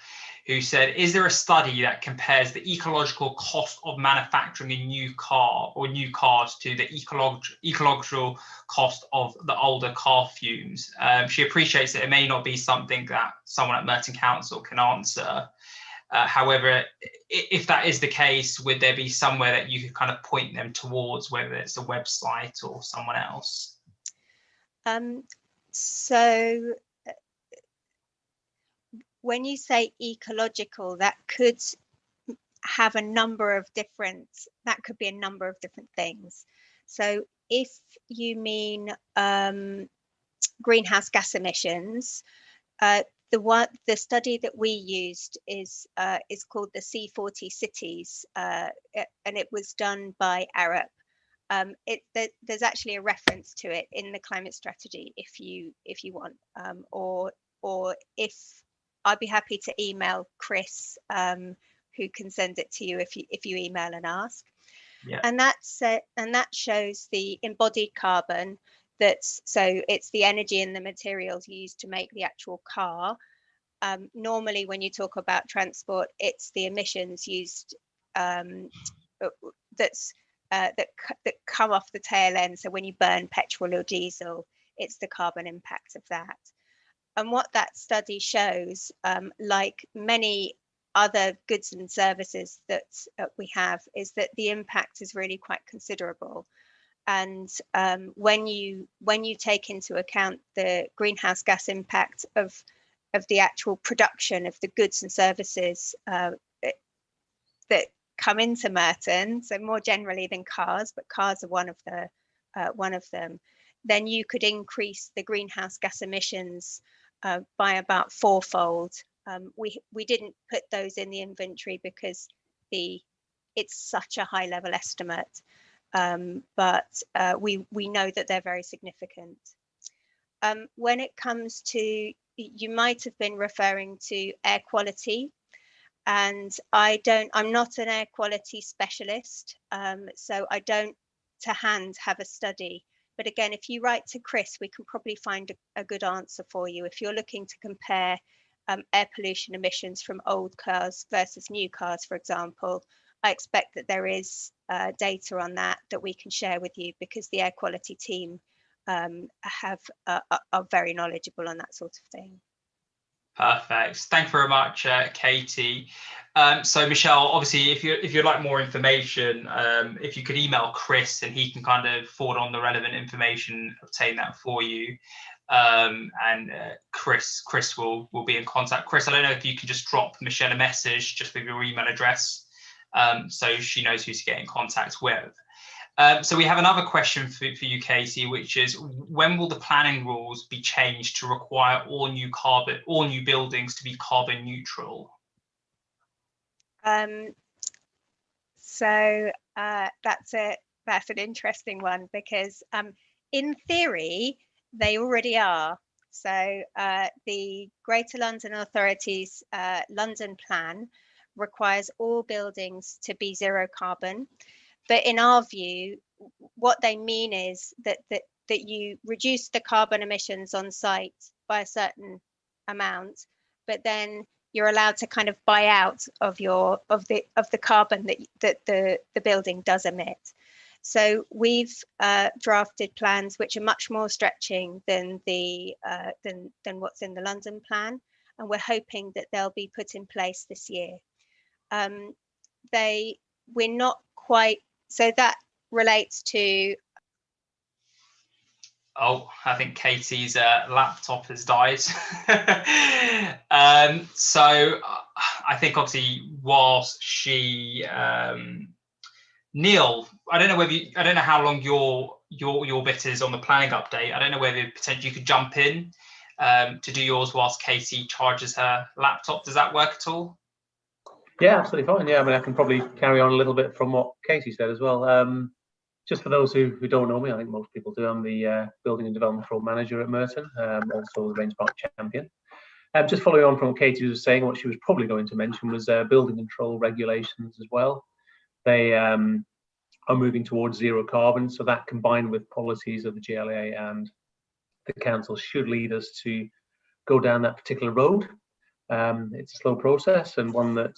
who said, is there a study that compares the ecological cost of manufacturing a new car or new cars to the ecological cost of the older car fumes? She appreciates that it may not be something that someone at Merton Council can answer. However, if that is the case, would there be somewhere that you could kind of point them towards, whether it's a website or someone else? So when you say ecological, that could have a number of different, that could be a number of different things. So if you mean greenhouse gas emissions, the study that we used is called the C40 cities, and it was done by Arup. There's actually a reference to it in the climate strategy if you want, or if I'd be happy to email Chris, who can send it to you if you email and ask. Yeah. And that shows the embodied carbon. So it's the energy and the materials used to make the actual car. Normally, when you talk about transport, it's the emissions used that come off the tail end. So when you burn petrol or diesel, it's the carbon impact of that. And what that study shows, like many other goods and services that we have, is that the impact is really quite considerable. And when you take into account the greenhouse gas impact of the actual production of the goods and services that come into Merton, so more generally than cars, but cars are one of them, then you could increase the greenhouse gas emissions by about fourfold. We didn't put those in the inventory because it's such a high level estimate, but we know that they're very significant. When it comes to, you might have been referring to air quality, and I'm not an air quality specialist, so I don't to hand have a study. But again, if you write to Chris, we can probably find a good answer for you. If you're looking to compare air pollution emissions from old cars versus new cars, for example, I expect that there is data on that we can share with you, because the air quality team are very knowledgeable on that sort of thing. Perfect. Thank you very much, Katie. So Michelle, obviously, if you'd like more information, if you could email Chris, and he can kind of forward on the relevant information, obtain that for you. And Chris will be in contact. Chris, I don't know if you can just drop Michelle a message just with your email address, so she knows who to get in contact with. So we have another question for you, Katie, which is, when will the planning rules be changed to require all new buildings to be carbon neutral? So that's an interesting one, because in theory they already are. So the Greater London Authority's London plan requires all buildings to be zero carbon. But in our view, what they mean is that you reduce the carbon emissions on site by a certain amount, but then you're allowed to kind of buy out of the carbon that the building does emit. So we've drafted plans which are much more stretching than what's in the London plan, and we're hoping that they'll be put in place this year. We're not quite. So that relates to. Oh, I think Katie's laptop has died. So I think obviously whilst she, Neil, I don't know how long your bit is on the planning update. I don't know whether potentially you could jump in to do yours whilst Katie charges her laptop. Does that work at all? Yeah, absolutely fine. Yeah, I mean, I can probably carry on a little bit from what Katie said as well. Just for those who don't know me, I think most people do, I'm the Building and Development Control Manager at Merton, also the Raynes Park Champion. Just following on from what Katie was saying, what she was probably going to mention was building control regulations as well. They are moving towards zero carbon, so that combined with policies of the GLA and the council should lead us to go down that particular road. It's a slow process, and one that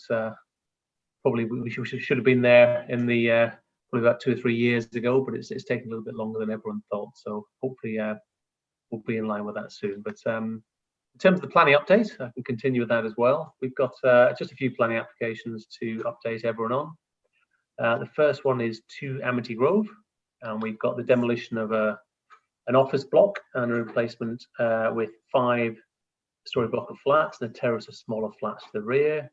probably we should have been there in the probably about 2 or 3 years ago, but it's taken a little bit longer than everyone thought. So hopefully we'll be in line with that soon. But in terms of the planning update, I can continue with that as well. We've got just a few planning applications to update everyone on. The first one is 2 Amity Grove, and we've got the demolition of an office block and a replacement with 5-storey block of flats and a terrace of smaller flats to the rear.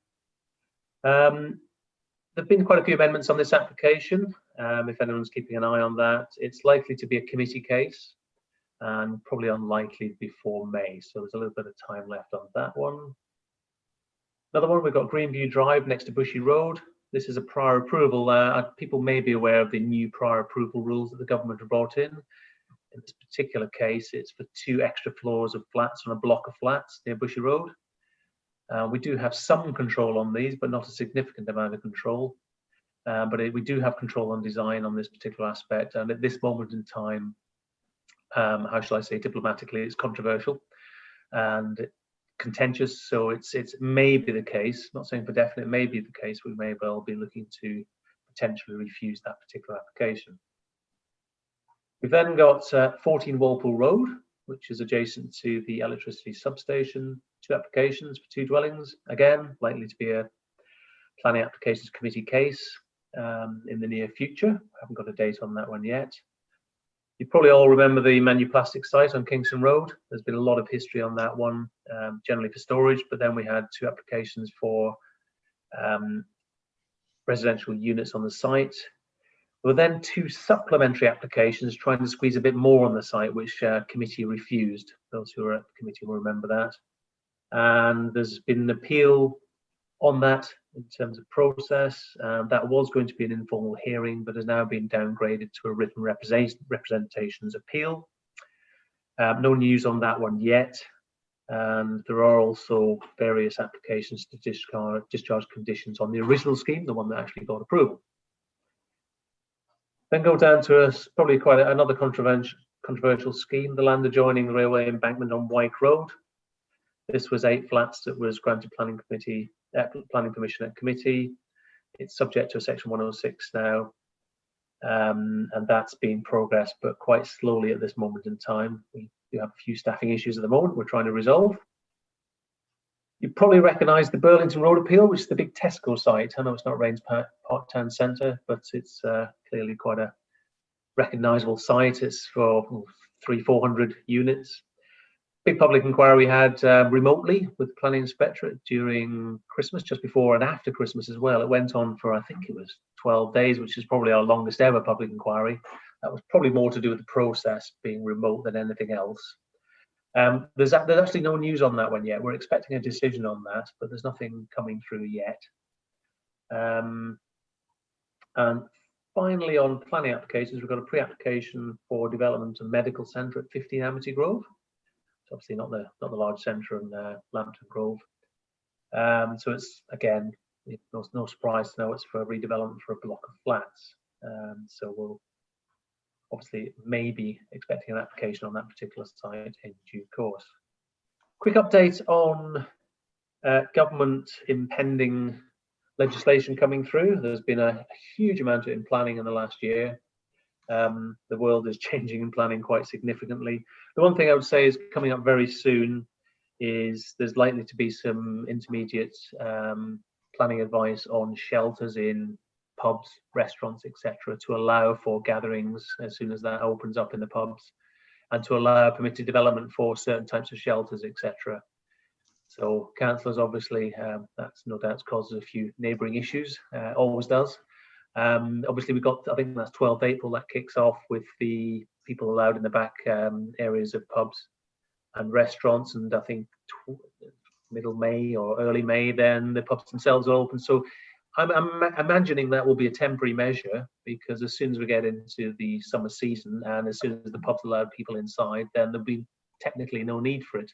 There have been quite a few amendments on this application. If anyone's keeping an eye on that, it's likely to be a committee case. and probably unlikely before May. So there's a little bit of time left on that one. Another one, we've got Greenview Drive next to Bushy Road. This is a prior approval. People may be aware of the new prior approval rules that the government have brought in. In this particular case, it's for 2 extra floors of flats on a block of flats near Bushy Road. We do have some control on these, but not a significant amount of control. We do have control on design on this particular aspect. And at this moment in time, how shall I say diplomatically, it's controversial and contentious. So it's maybe the case, not saying for definite, may be the case, we may well be looking to potentially refuse that particular application. We've then got 14 Walpole Road, which is adjacent to the electricity substation. 2 applications for 2 dwellings. Again, likely to be a planning applications committee case in the near future. Haven't got a date on that one yet. You probably all remember the Manuplastic site on Kingston Road. There's been a lot of history on that one, generally for storage, but then we had 2 applications for residential units on the site. There were then 2 supplementary applications trying to squeeze a bit more on the site, which committee refused. Those who are at the committee will remember that. And there's been an appeal on that in terms of process. That was going to be an informal hearing, but has now been downgraded to a written representations appeal. No news on that one yet. And there are also various applications to discharge conditions on the original scheme, the one that actually got approval. Then go down to probably quite another controversial scheme, the land adjoining the railway embankment on Wyke Road. This was 8 flats that was granted planning permission at committee. It's subject to a section 106 now, and that's been progressed, but quite slowly at this moment in time. We do have a few staffing issues at the moment we're trying to resolve. You probably recognise the Burlington Road appeal, which is the big Tesco site. I know it's not Raynes Park Town Centre, but it's clearly quite a recognisable site. It's for 300-400 units. Big public inquiry we had remotely with the planning inspectorate during Christmas, just before and after Christmas as well. It went on for, I think it was 12 days, which is probably our longest ever public inquiry. That was probably more to do with the process being remote than anything else. There's actually no news on that one yet. We're expecting a decision on that, but there's nothing coming through yet. And finally, on planning applications, we've got a pre-application for development of medical centre at 15 Amity Grove. It's obviously not the large centre in Lambton Grove. So it's, again, no surprise to know it's for redevelopment for a block of flats. So we'll obviously maybe expecting an application on that particular site in due course. Quick update on government impending legislation coming through. There's been a huge amount in planning in the last year. The world is changing in planning quite significantly. The one thing I would say is coming up very soon is there's likely to be some intermediate planning advice on shelters in pubs, restaurants, etc., to allow for gatherings as soon as that opens up in the pubs, and to allow permitted development for certain types of shelters, etc. So councillors, obviously, that's no doubt causes a few neighbouring issues, always does. Obviously, we've got, I think that's 12th April that kicks off with the people allowed in the back areas of pubs and restaurants, and I think middle May or early May, then the pubs themselves will open. So I'm imagining that will be a temporary measure, because as soon as we get into the summer season and as soon as the pubs allow people inside, then there'll be technically no need for it.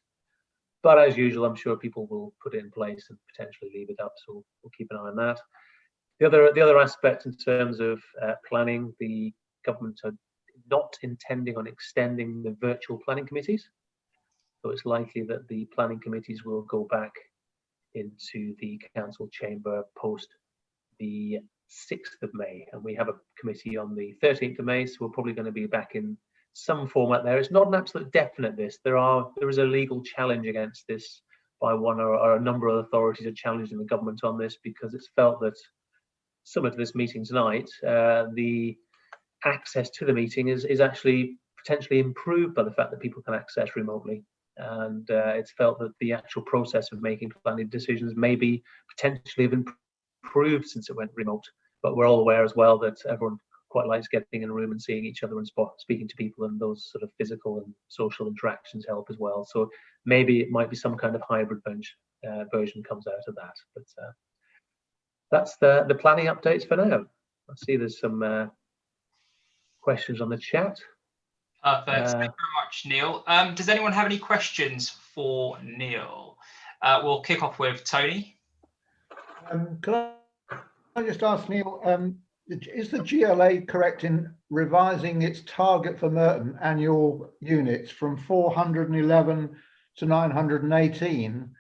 But as usual, I'm sure people will put it in place and potentially leave it up. So we'll keep an eye on that. The other aspect in terms of planning, the government are not intending on extending the virtual planning committees. So it's likely that the planning committees will go back into the council chamber post the 6th of May. And we have a committee on the 13th of May, so we're probably going to be back in some format there. It's not an absolute definite this. There is a legal challenge against this by one or a number of authorities are challenging the government on this, because it's felt that similar to this meeting tonight, the access to the meeting is actually potentially improved by the fact that people can access remotely. And it's felt that the actual process of making planning decisions maybe potentially have improved since it went remote. But we're all aware as well that everyone quite likes getting in a room and seeing each other and speaking to people, and those sort of physical and social interactions help as well. So maybe it might be some kind of hybrid version comes out of that. But that's the planning updates for now. I see there's some questions on the chat. Perfect. Thank you very much, Neil. Does anyone have any questions for Neil? We'll kick off with Tony. Can I just ask Neil, is the GLA correct in revising its target for Merton annual units from 411 to 918?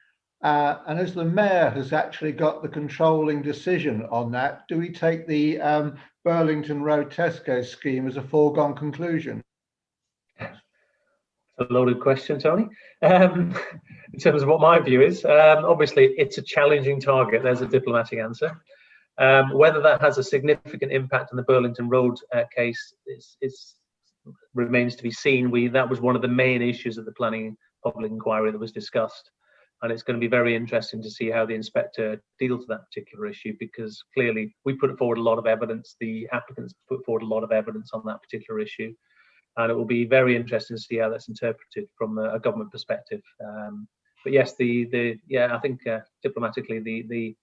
And as the mayor has actually got the controlling decision on that, do we take the Burlington Road Tesco scheme as a foregone conclusion? A loaded question, Tony. In terms of what my view is, obviously it's a challenging target. There's a diplomatic answer. Whether that has a significant impact on the Burlington Road case remains to be seen. That was one of the main issues of the planning public inquiry that was discussed, and it's going to be very interesting to see how the inspector deals with that particular issue, because clearly we put forward a lot of evidence, the applicants put forward a lot of evidence on that particular issue, and it will be very interesting to see how that's interpreted from a government perspective. But yes, I think diplomatically the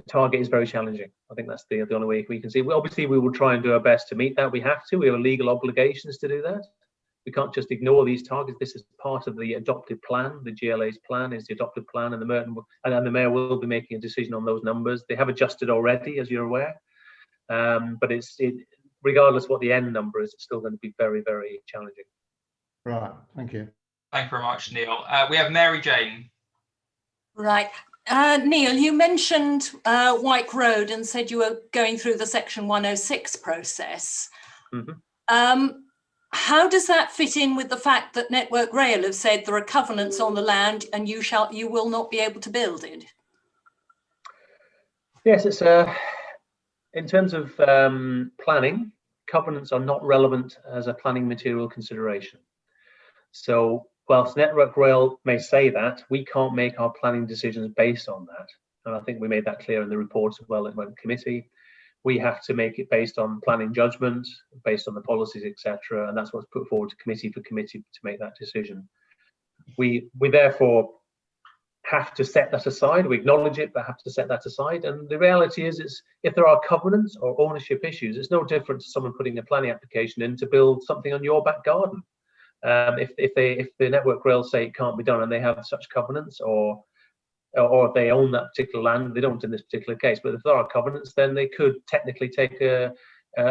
target is very challenging. I think that's the only way we can see. Obviously, we will try and do our best to meet that. We have to. We have legal obligations to do that. We can't just ignore these targets. This is part of the adopted plan. The GLA's plan is the adopted plan, and the mayor will be making a decision on those numbers. They have adjusted already, as you're aware. But regardless what the end number is, it's still going to be very, very challenging. Right. Thank you. Thank you very much, Neil. We have Mary Jane. Right. Neil, you mentioned Wyke Road and said you were going through the Section 106 process. Mm-hmm. How does that fit in with the fact that Network Rail have said there are covenants on the land and you will not be able to build it? Yes, it's in terms of planning, covenants are not relevant as a planning material consideration. So whilst Network Rail may say that, we can't make our planning decisions based on that. And I think we made that clear in the report as well. It went to committee. We have to make it based on planning judgment, based on the policies, etc. And that's what's put forward to committee for committee to make that decision. We therefore have to set that aside. We acknowledge it, but have to set that aside. And the reality is, if there are covenants or ownership issues, it's no different to someone putting a planning application in to build something on your back garden. If the Network Rail say it can't be done and they have such covenants, or if they own that particular land, they don't in this particular case, but if there are covenants, then they could technically take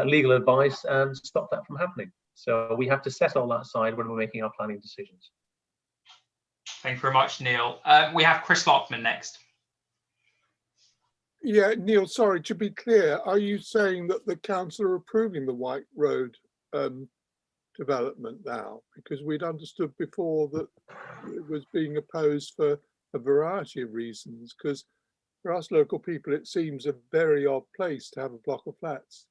legal advice and stop that from happening. So we have to set all that aside when we're making our planning decisions. Thank you very much, Neil. We have Chris Lockman next. Yeah, Neil, sorry, to be clear, are you saying that the council are approving the Wyke Road development now? Because we'd understood before that it was being opposed for a variety of reasons, because for us local people it seems a very odd place to have a block of flats.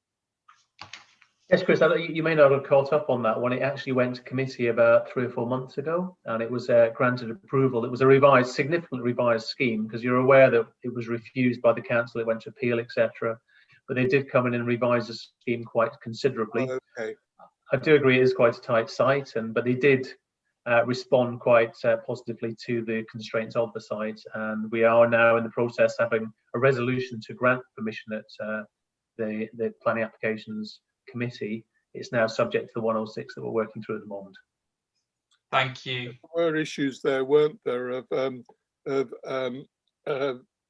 Yes, Chris, you may not have caught up on that when it actually went to committee about 3 or 4 months ago, and it was granted approval. It was a significantly revised scheme, because you're aware that it was refused by the council, it went to appeal, etc. But they did come in and revise the scheme quite considerably. Oh, okay. I do agree it is quite a tight site, but they did respond quite positively to the constraints of the site, and we are now in the process having a resolution to grant permission at the planning applications committee. It's now subject to the 106 that we're working through at the moment. Thank you. There were issues there, weren't there, of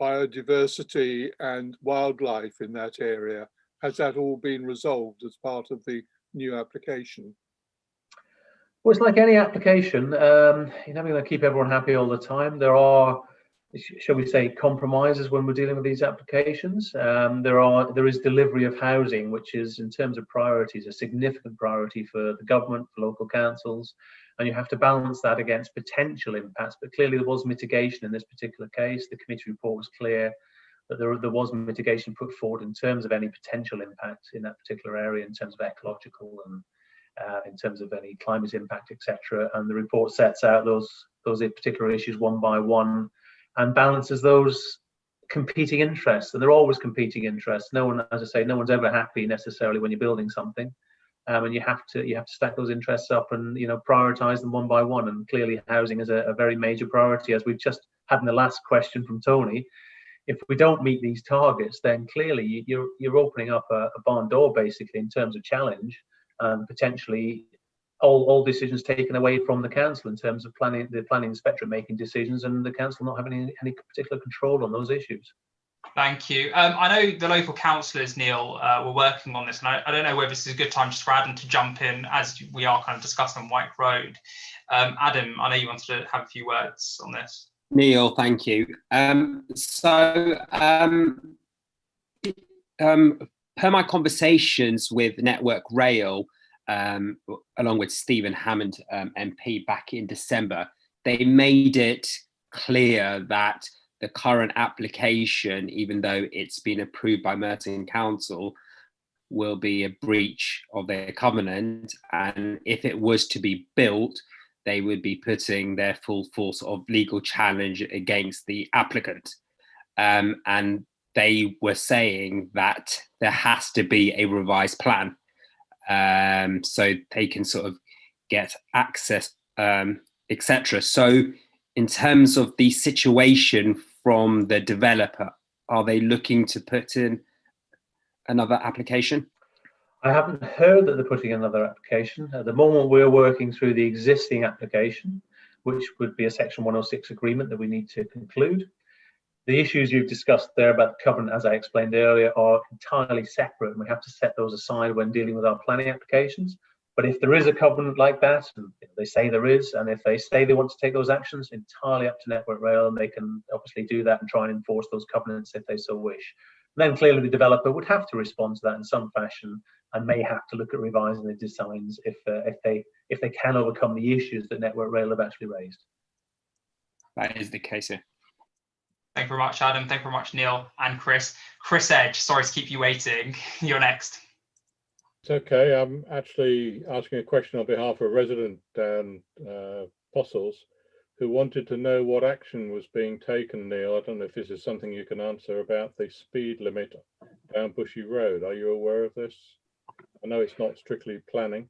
biodiversity and wildlife in that area. Has that all been resolved as part of the new application? Well, it's like any application. You're never going to keep everyone happy all the time. There are, shall we say, compromises when we're dealing with these applications. There is delivery of housing, which is, in terms of priorities, a significant priority for the government, for local councils, and you have to balance that against potential impacts. But clearly there was mitigation in this particular case. The committee report was clear that there was mitigation put forward in terms of any potential impact in that particular area, in terms of ecological and in terms of any climate impact, etc. And the report sets out those particular issues one by one and balances those competing interests, and they're always competing interests. No one, as I say, no one's ever happy necessarily when you're building something, and you have to stack those interests up and prioritize them one by one. And clearly, housing is a very major priority, as we've just had in the last question from Tony. If we don't meet these targets, then clearly you're opening up a barn door basically in terms of challenge, and potentially all decisions taken away from the council in terms of the planning inspectorate making decisions, and the council not having any particular control on those issues. Thank you. I know the local councillors, Neil, were working on this, and I don't know whether this is a good time just for Adam to jump in as we are kind of discussing White Road. Adam, I know you wanted to have a few words on this. Neil, thank you. Per my conversations with Network Rail, along with Stephen Hammond, MP, back in December, they made it clear that the current application, even though it's been approved by Merton Council, will be a breach of their covenant. And if it was to be built, they would be putting their full force of legal challenge against the applicant. And they were saying that there has to be a revised plan, so they can sort of get access, etc. So in terms of the situation from the developer, are they looking to put in another application? I haven't heard that they're putting another application. At the moment, we're working through the existing application, which would be a Section 106 agreement that we need to conclude. The issues you've discussed there about the covenant, as I explained earlier, are entirely separate, and we have to set those aside when dealing with our planning applications. But if there is a covenant like that, and they say there is, and if they say they want to take those actions, entirely up to Network Rail, and they can obviously do that and try and enforce those covenants if they so wish. And then clearly the developer would have to respond to that in some fashion, and may have to look at revising the designs if they can overcome the issues that Network Rail have actually raised. That is the case here. Thank you very much, Adam. Thank you very much, Neil and Chris. Chris Edge, sorry to keep you waiting. You're next. It's okay. I'm actually asking a question on behalf of a resident down Postles who wanted to know what action was being taken, Neil. I don't know if this is something you can answer about the speed limit down Bushy Road. Are you aware of this? I know it's not strictly planning.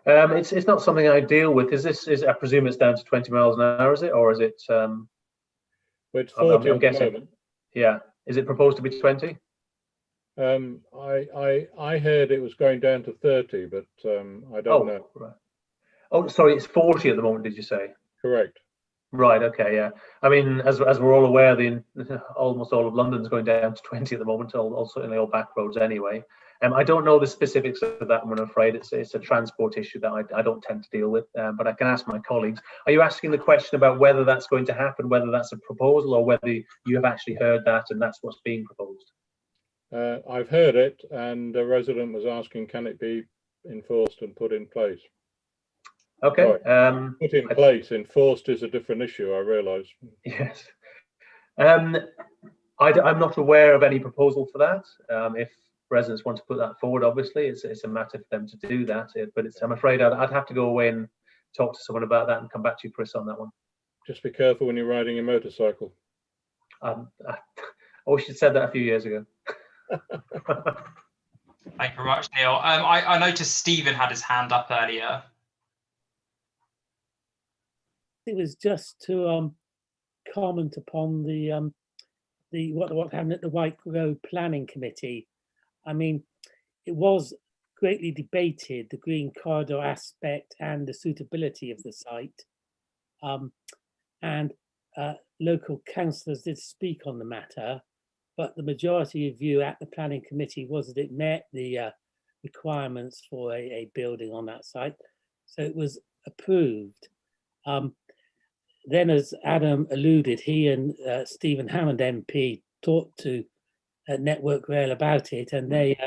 It's not something I deal with. I presume it's down to 20 miles an hour, is it? Or is it? Well, it's 40 I'm at guessing. the moment. Yeah. Is it proposed to be 20? I heard it was going down to 30, but I don't know. Right. Oh, sorry, it's 40 at the moment, did you say? Correct. Right, okay, yeah. I mean, as we're all aware, almost all of London's going down to 20 at the moment, certainly all back roads anyway. I don't know the specifics of that, I'm afraid. It's a transport issue that I don't tend to deal with, but I can ask my colleagues. Are you asking the question about whether that's going to happen, whether that's a proposal, or whether you have actually heard that and that's what's being proposed? I've heard it, and a resident was asking, can it be enforced and put in place? Okay. Put in place. Enforced is a different issue, I realise. Yes. I'm not aware of any proposal for that. If residents want to put that forward, obviously, it's a matter for them to do that. But I'm afraid I'd have to go away and talk to someone about that and come back to you, Chris, on that one. Just be careful when you're riding your motorcycle. I wish you'd said that a few years ago. Thank you very much, Neil. I noticed Stephen had his hand up earlier. It was just to comment upon what happened at the White Road Planning Committee. I mean, it was greatly debated, the green corridor aspect and the suitability of the site. And local councillors did speak on the matter, but the majority of view at the planning committee was that it met the requirements for a building on that site. So it was approved. Then, as Adam alluded, he and Stephen Hammond MP talked to Network Rail about it, and they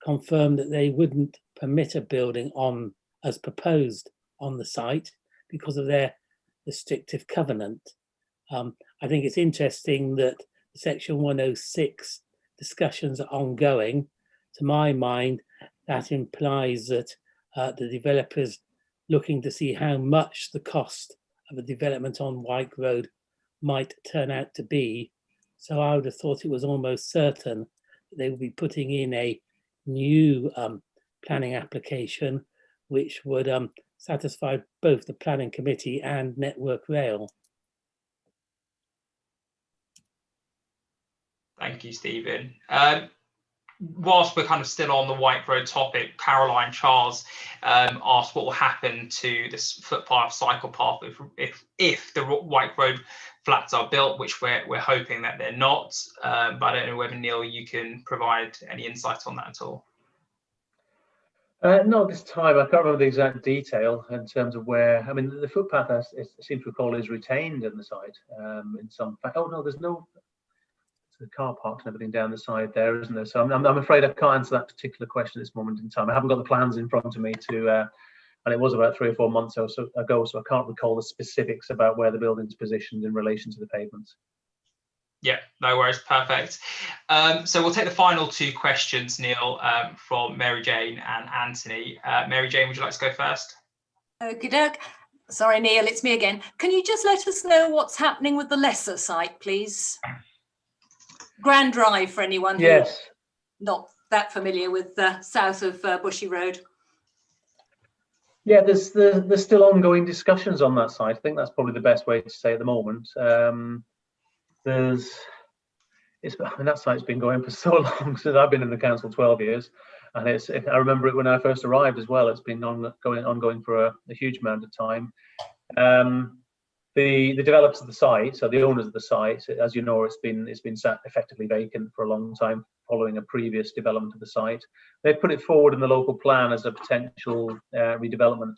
confirmed that they wouldn't permit a building on as proposed on the site because of their restrictive covenant. I think it's interesting that Section 106 discussions are ongoing. To my mind, that implies that the developers looking to see how much the cost of a development on White Road might turn out to be, So I would have thought it was almost certain that they would be putting in a new planning application, which would satisfy both the planning committee and Network Rail. Thank you, Stephen. Whilst we're kind of still on the White Road topic, Caroline Charles asked what will happen to this footpath cycle path if the White Road flats are built, which we're hoping that they're not. But I don't know whether, Neil, you can provide any insight on that at all. Not this time. I can't remember the exact detail in terms of where. I mean, the footpath, I seem to recall, is retained in the site in some fact. Oh no, there's no. The car parks and everything down the side there, isn't there? So I'm afraid I can't answer that particular question at this moment in time. I haven't got the plans in front of me to, and it was about 3 or 4 months or so ago, so I can't recall the specifics about where the building's positioned in relation to the pavements. Yeah, no worries, perfect. So we'll take the final 2 questions, Neil, from Mary Jane and Anthony. Mary Jane, would you like to go first? Okie doke. Sorry, Neil, it's me again. Can you just let us know what's happening with the lesser site, please? Grand Drive, for anyone who's not that familiar with the south of Bushy Road. Yeah, there's still ongoing discussions on that site. I think that's probably the best way to say at the moment. I mean, that site's been going for so long, since I've been in the council 12 years, and I remember it when I first arrived as well. It's been ongoing for a huge amount of time. The developers of the site, so the owners of the site, as you know, it's been sat effectively vacant for a long time following a previous development of the site. They've put it forward in the local plan as a potential redevelopment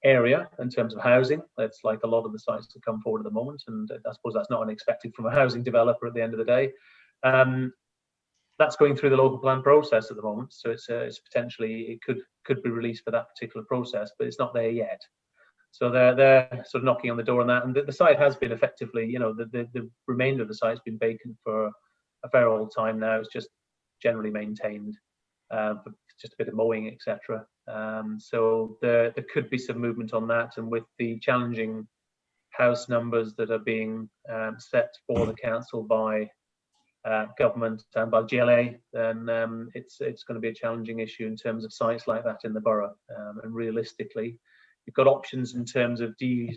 area in terms of housing. That's like a lot of the sites that come forward at the moment, and I suppose that's not unexpected from a housing developer at the end of the day. That's going through the local plan process at the moment, so it's potentially, it could be released for that particular process, but it's not there yet. So they're sort of knocking on the door on that, and the site has been effectively, you know, the remainder of the site's been vacant for a fair old time now. It's just generally maintained, for just a bit of mowing, etc. So there could be some movement on that, and with the challenging house numbers that are being set for the council by government and by GLA, then it's going to be a challenging issue in terms of sites like that in the borough. And realistically, you've got options in terms of, do you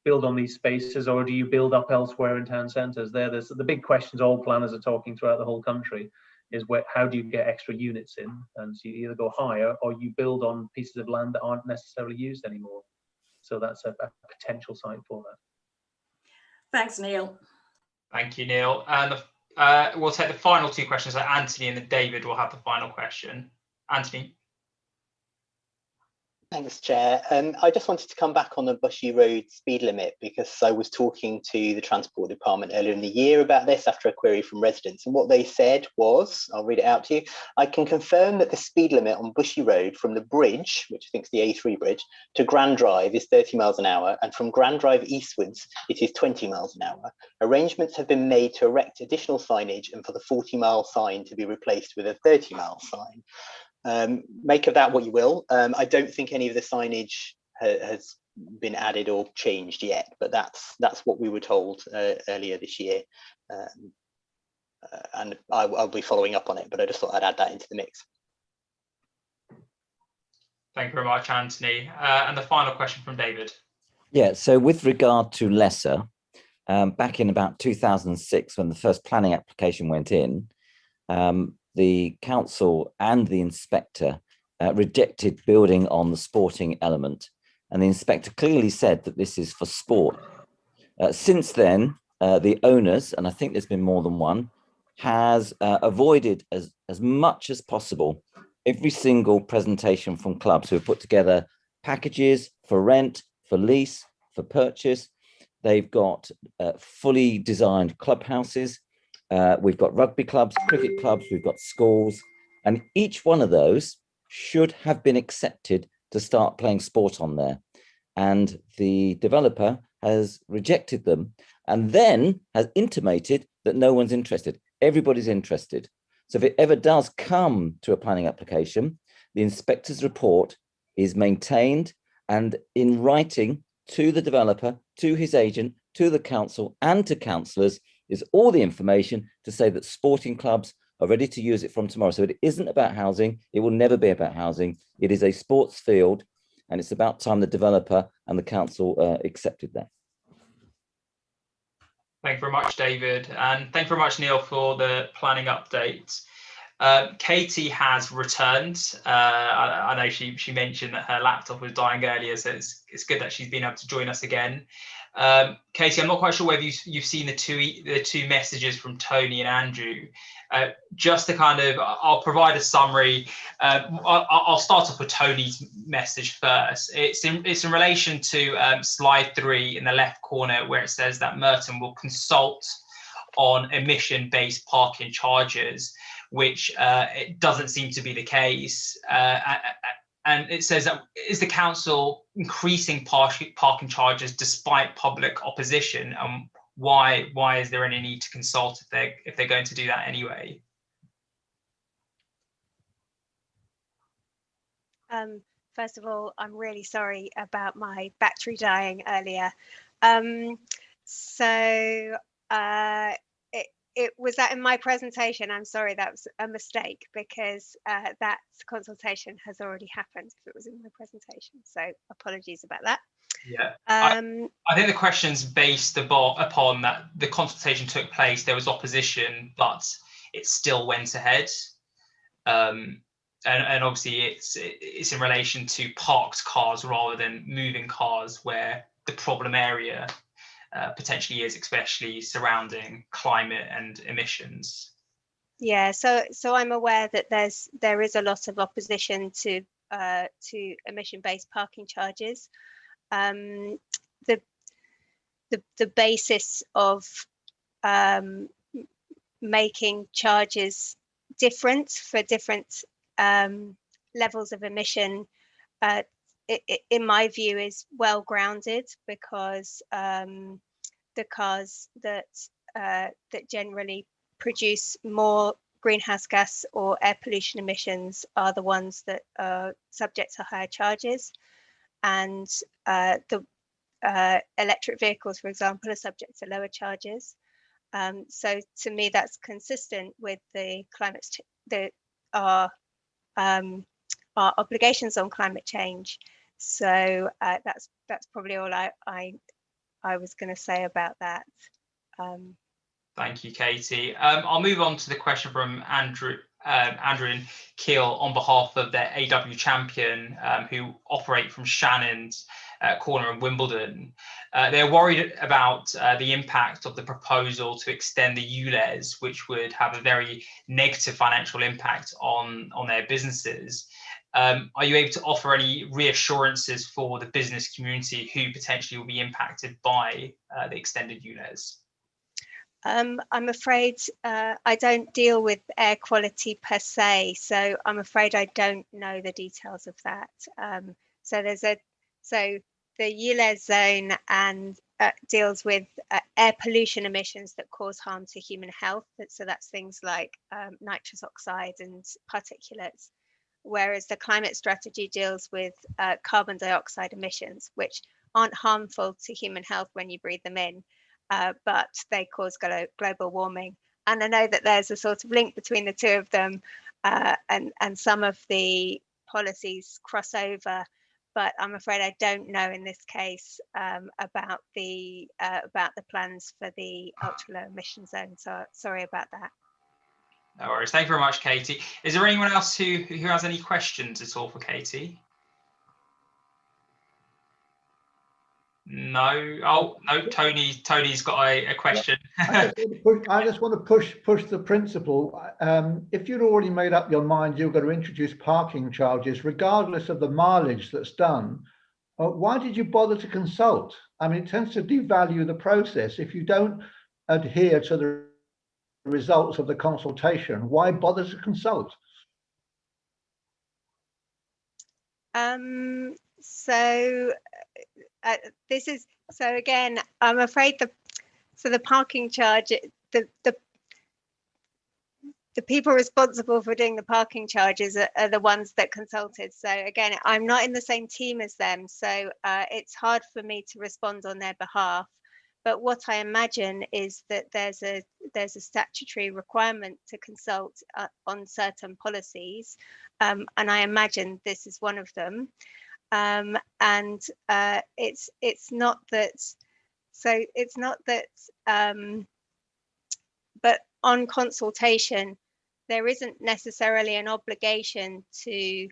build on these spaces, or do you build up elsewhere in town centres? There's the big questions all planners are talking throughout the whole country is how do you get extra units in? And so you either go higher or you build on pieces of land that aren't necessarily used anymore. So that's a potential site for that. Thanks, Neil. Thank you, Neil. And we'll take the final 2 questions. So Anthony and then David will have the final question. Anthony. Thanks, Chair. I just wanted to come back on the Bushy Road speed limit, because I was talking to the Transport Department earlier in the year about this after a query from residents, and what they said was, I'll read it out to you: I can confirm that the speed limit on Bushy Road from the bridge, which I think is the A3 bridge, to Grand Drive is 30 miles an hour, and from Grand Drive eastwards it is 20 miles an hour. Arrangements have been made to erect additional signage and for the 40-mile sign to be replaced with a 30-mile sign. Make of that what you will. I don't think any of the signage has been added or changed yet, but that's what we were told earlier this year, and I'll be following up on it, but I just thought I'd add that into the mix. Thank you very much, Anthony. And the final question from David. Yeah, so with regard to Lesser, back in about 2006, when the first planning application went in, the council and the inspector rejected building on the sporting element, and the inspector clearly said that this is for sport. Since then, the owners, and I think there's been more than one, has avoided as much as possible every single presentation from clubs who have put together packages for rent, for lease, for purchase. They've got fully designed clubhouses. We've got rugby clubs, cricket clubs, we've got schools, and each one of those should have been accepted to start playing sport on there. And the developer has rejected them and then has intimated that no one's interested. Everybody's interested. So if it ever does come to a planning application, the inspector's report is maintained and in writing to the developer, to his agent, to the council and to councillors is all the information to say that sporting clubs are ready to use it from tomorrow. So it isn't about housing. It will never be about housing. It is a sports field, and it's about time the developer and the council accepted that. Thank you very much, David. And thank you very much, Neil, for the planning update. Katie has returned. I know she mentioned that her laptop was dying earlier, so it's good that she's been able to join us again. Katie, I'm not quite sure whether you've seen the two messages from Tony and Andrew. Just to kind of, I'll provide a summary. I'll start off with Tony's message first. It's in relation to slide 3 in the left corner, where it says that Merton will consult on emission-based parking charges, which it doesn't seem to be the case. And it says that, is the council increasing parking charges despite public opposition? Why is there any need to consult if they're going to do that anyway? First of all, I'm really sorry about my battery dying earlier. It was that in my presentation. I'm sorry, that was a mistake, because that consultation has already happened if it was in my presentation. So apologies about that. Yeah, I think the question's based upon that the consultation took place, there was opposition, but it still went ahead. And obviously it's in relation to parked cars rather than moving cars, where the problem area potentially is, especially surrounding climate and emissions. Yeah, so I'm aware that there is a lot of opposition to emission-based parking charges. The basis of making charges different for different levels of emission, in my view, is well grounded, because the cars that generally produce more greenhouse gas or air pollution emissions are the ones that are subject to higher charges, and the electric vehicles, for example, are subject to lower charges. So to me, that's consistent with the our obligations on climate change. So that's probably all I was going to say about that. Thank you, Katie. I'll move on to the question from Andrew and Keel on behalf of the AW Champion, who operate from Shannon's corner in Wimbledon. They're worried about the impact of the proposal to extend the ULEZ, which would have a very negative financial impact on their businesses. Are you able to offer any reassurances for the business community who potentially will be impacted by the extended ULEZ? I'm afraid I don't deal with air quality per se, so I'm afraid I don't know the details of that. So the ULEZ zone and deals with air pollution emissions that cause harm to human health. So that's things like nitrous oxide and particulates, whereas the climate strategy deals with carbon dioxide emissions, which aren't harmful to human health when you breathe them in. But they cause global warming. And I know that there's a sort of link between the two of them, and some of the policies cross over, but I'm afraid I don't know in this case about the plans for the ultra low emission zone. So sorry about that. No worries. Thank you very much, Katie. Is there anyone else who has any questions at all for Katie? No. Oh no, Tony's got a question. I just want to push the principle. If you'd already made up your mind you're going to introduce parking charges regardless of the mileage that's done, why did you bother to consult? I mean, it tends to devalue the process. If you don't adhere to the results of the consultation, why bother to consult? This is, so again, I'm afraid the parking charge, the people responsible for doing the parking charges are the ones that consulted. So again, I'm not in the same team as them, so it's hard for me to respond on their behalf. But what I imagine is that there's a statutory requirement to consult on certain policies, and I imagine this is one of them. It's not that. So it's not that. But on consultation, there isn't necessarily an obligation to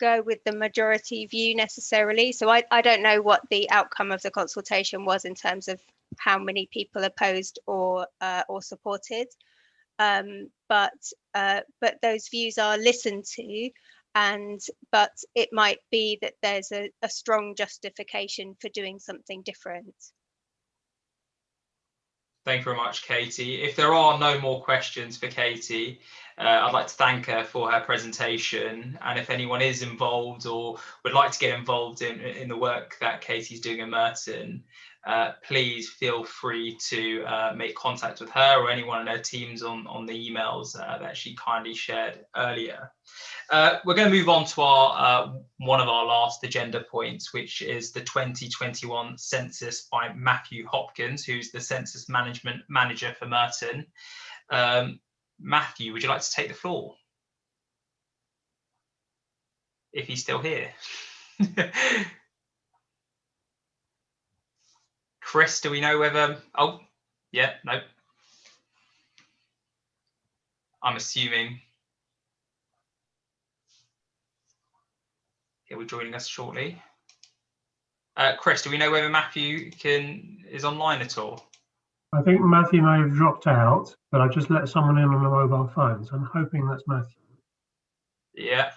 go with the majority view necessarily. So I don't know what the outcome of the consultation was in terms of how many people opposed or supported, but those views are listened to, but it might be that there's a strong justification for doing something different. Thank you very much, Katie. If there are no more questions for Katie, I'd like to thank her for her presentation. And if anyone is involved or would like to get involved in the work that Katie's doing in Merton, please feel free to make contact with her or anyone in her teams on the emails that she kindly shared earlier. We're going to move on to our one of our last agenda points, which is the 2021 census by Matthew Hopkins, who's the Census Management Manager for Merton. Matthew, would you like to take the floor? If he's still here. Chris, do we know whether, oh, yeah, no. I'm assuming he'll be joining us shortly. Chris, do we know whether Matthew is online at all? I think Matthew may have dropped out, but I've just let someone in on a mobile phone, so I'm hoping that's Matthew. Yeah.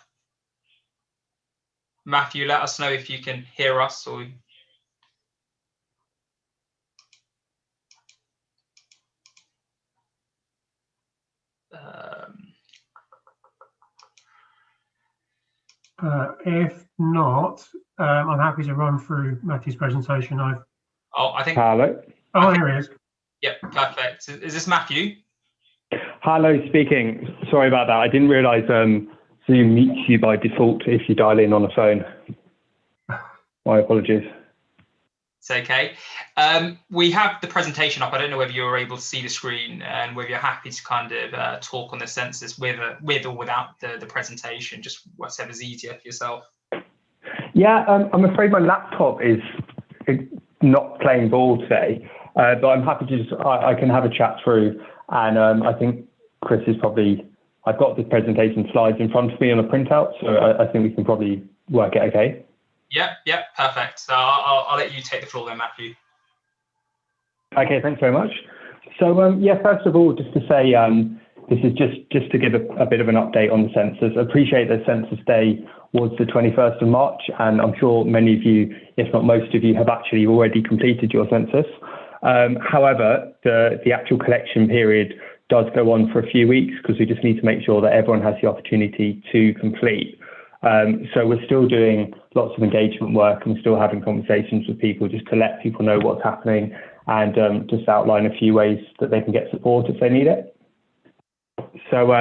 Matthew, let us know if you can hear us or. If not, I'm happy to run through Matthew's presentation. I think. Hello. Oh, here he is. Yep, perfect. Is this Matthew? Hello, speaking. Sorry about that. I didn't realise Zoom mutes you by default if you dial in on a phone. My apologies. It's okay. We have the presentation up. I don't know whether you're able to see the screen and whether you're happy to kind of talk on the census with or without the presentation, just whatever's easier for yourself. Yeah, I'm afraid my laptop is not playing ball today, but I'm happy to just, I can have a chat through, and I think Chris is probably, I've got the presentation slides in front of me on a printout, so I think we can probably work it okay. Yep, perfect. So I'll let you take the floor then, Matthew. Okay, thanks very much. So yeah, first of all, just to say, this is just to give a bit of an update on the census. I appreciate that Census Day was the 21st of March, and I'm sure many of you, if not most of you, have actually already completed your census. However, the actual collection period does go on for a few weeks because we just need to make sure that everyone has the opportunity to complete. So we're still doing lots of engagement work and still having conversations with people just to let people know what's happening and just outline a few ways that they can get support if they need it. So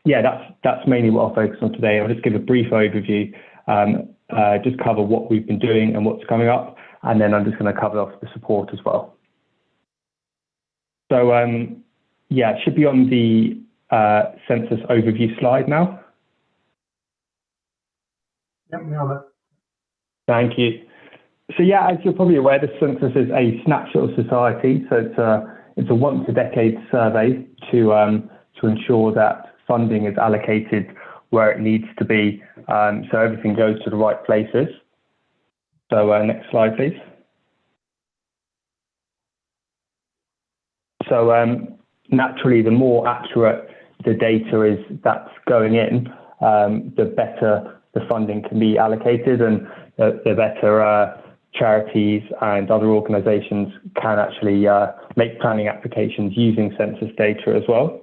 yeah, that's mainly what I'll focus on today. I'll just give a brief overview, just cover what we've been doing and what's coming up, and then I'm just going to cover off the support as well. So yeah, it should be on the census overview slide now. Yep, we are. Thank you. So yeah, as you're probably aware, the census is a snapshot of society. So it's a once a decade survey to ensure that funding is allocated where it needs to be, so everything goes to the right places. So next slide, please. So naturally, the more accurate the data is that's going in, the better the funding can be allocated, and the better charities and other organisations can actually make planning applications using census data as well.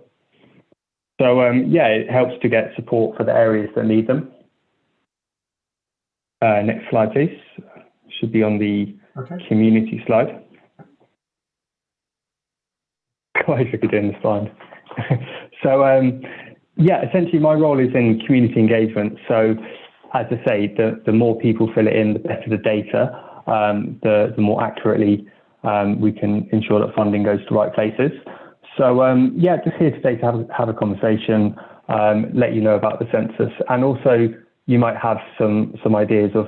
So yeah, it helps to get support for the areas that need them. Next slide, please. Should be on the community slide. Guys, if you're doing this fine. So yeah, essentially my role is in community engagement. So as I say, the more people fill it in, the better the data. the more accurately we can ensure that funding goes to the right places. So yeah, just here today to have a conversation, let you know about the census, and also you might have some ideas of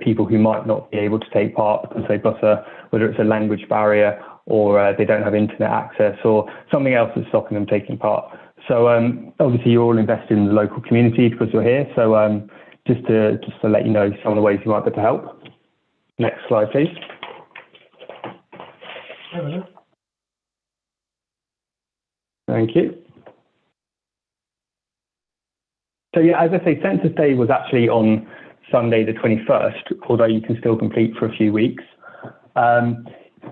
people who might not be able to take part because they've got whether it's a language barrier or they don't have internet access or something else that's stopping them taking part. So obviously you're all invested in the local community because you're here. So just to let you know some of the ways you might be able to help. Next slide, please. Thank you. So yeah, as I say, Census Day was actually on Sunday the 21st, although you can still complete for a few weeks.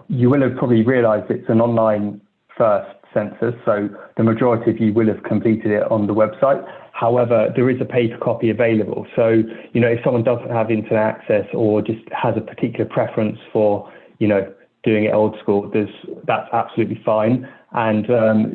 You will have probably realised it's an online first census, so the majority of you will have completed it on the website. However, there is a paper copy available. So, if someone doesn't have internet access or just has a particular preference for, doing it old school, that's absolutely fine. And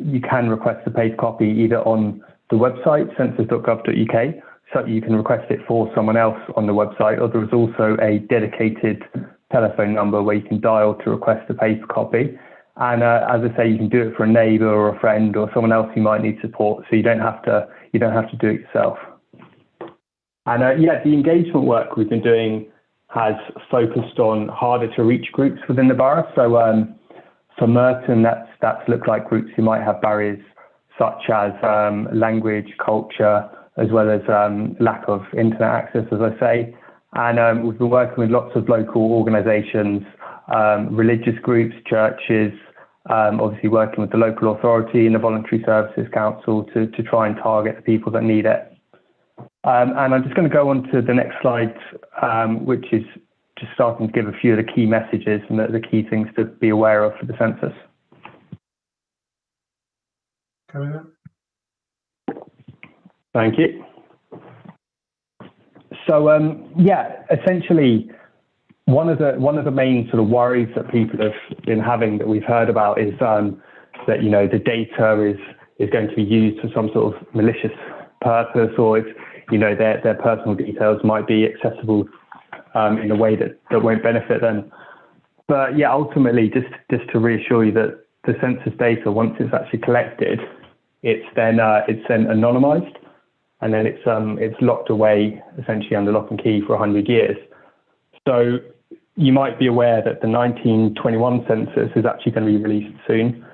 you can request a paper copy either on the website, census.gov.uk, so you can request it for someone else on the website, or there is also a dedicated telephone number where you can dial to request a paper copy. And as I say, you can do it for a neighbour or a friend or someone else who might need support, so you don't have to do it yourself. And yeah, the engagement work we've been doing has focused on harder to reach groups within the borough. So for Merton, that's looked like groups who might have barriers such as language, culture, as well as lack of internet access, as I say. And we've been working with lots of local organisations, religious groups, churches, obviously working with the local authority and the Voluntary Services Council to try and target the people that need it. And I'm just going to go on to the next slide, which is just starting to give a few of the key messages and the key things to be aware of for the census. Thank you. So yeah, essentially, one of the main sort of worries that people have been having that we've heard about is that the data is going to be used for some sort of malicious purpose, or if their personal details might be accessible in a way that won't benefit them. But yeah, ultimately, just to reassure you that the census data, once it's actually collected, it's then anonymized, and then it's locked away essentially under lock and key for 100 years. So you might be aware that the 1921 census is actually going to be released soon.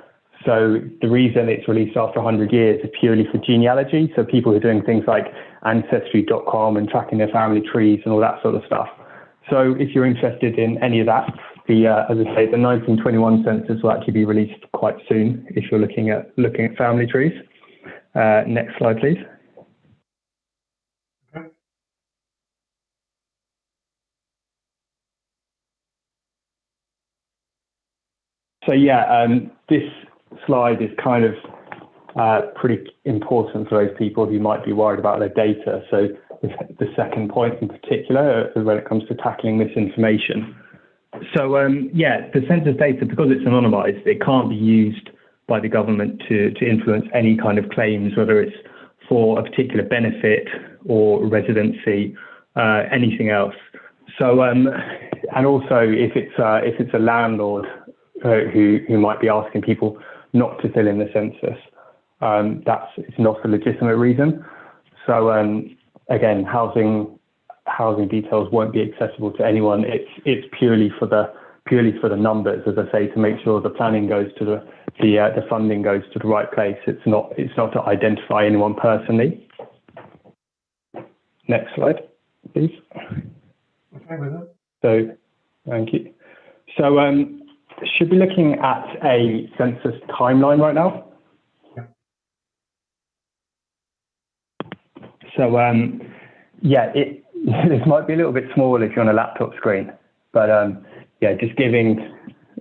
So the reason it's released after 100 years is purely for genealogy. So people who are doing things like Ancestry.com and tracking their family trees and all that sort of stuff. So if you're interested in any of that, as I say, the 1921 census will actually be released quite soon if you're looking at family trees. Next slide, please. So yeah, this slide is kind of pretty important for those people who might be worried about their data. So the second point in particular, when it comes to tackling misinformation. So yeah, the census data, because it's anonymized, it can't be used by the government to influence any kind of claims, whether it's for a particular benefit or residency, anything else. So and also if it's a landlord who might be asking people not to fill in the census, it's not a legitimate reason. So again, housing details won't be accessible to anyone. It's purely for the numbers, as I say, to make sure the planning goes to the funding goes to the right place. It's not to identify anyone personally. Next slide, please. Okay with that. So thank you. So should be looking at a census timeline right now. Yeah. So yeah, this might be a little bit small if you're on a laptop screen, but yeah, just giving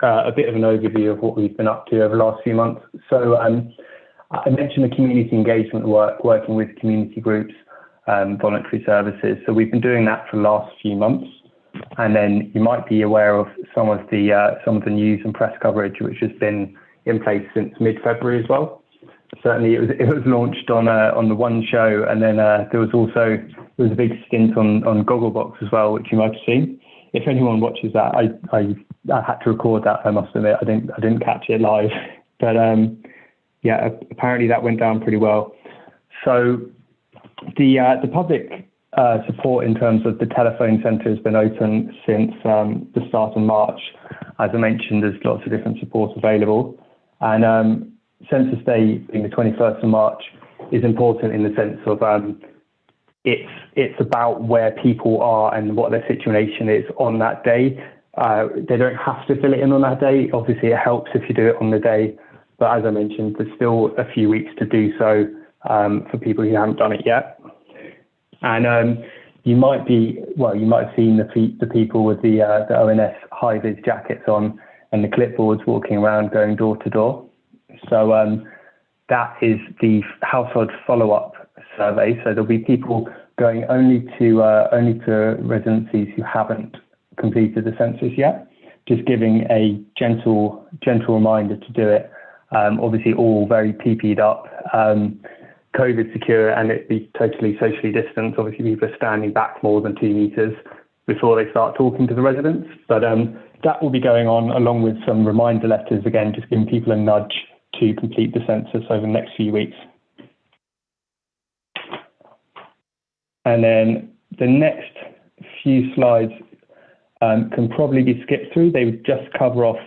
a bit of an overview of what we've been up to over the last few months. So I mentioned the community engagement work, working with community groups, voluntary services. So we've been doing that for the last few months. And then you might be aware of some of the news and press coverage which has been in place since mid-February as well. Certainly, it was launched on the One Show, and then there was a big stint on Gogglebox as well, which you might have seen. if anyone watches that, I had to record that. I must admit, I didn't catch it live, but yeah, apparently that went down pretty well. So the public support in terms of the telephone centre has been open since the start of March. As I mentioned, there's lots of different supports available, and Census Day being the 21st of March is important in the sense of it's about where people are and what their situation is on that day. They don't have to fill it in on that day. Obviously, it helps if you do it on the day, but as I mentioned, there's still a few weeks to do so for people who haven't done it yet. And you might have seen the people with the ONS high-vis jackets on and the clipboards walking around going door to door. So that is the household follow-up survey. So there'll be people going only to residencies who haven't completed the census yet, just giving a gentle reminder to do it. Obviously, all very PP'd up, COVID secure, and it'd be totally socially distanced. Obviously, people are standing back more than 2 meters before they start talking to the residents. But that will be going on along with some reminder letters, again, just giving people a nudge to complete the census over the next few weeks. And then the next few slides can probably be skipped through. They would just cover off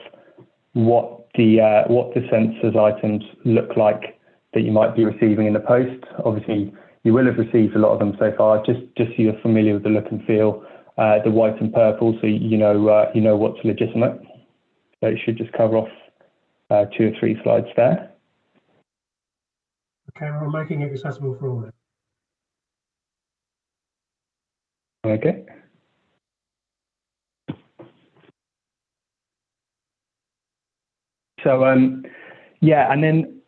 what the census items look like that you might be receiving in the post. Obviously, you will have received a lot of them so far, just so you're familiar with the look and feel, the white and purple, so you know what's legitimate. So it should just cover off 2 or 3 slides there. Okay, we're making it accessible for all. Okay. So yeah, and then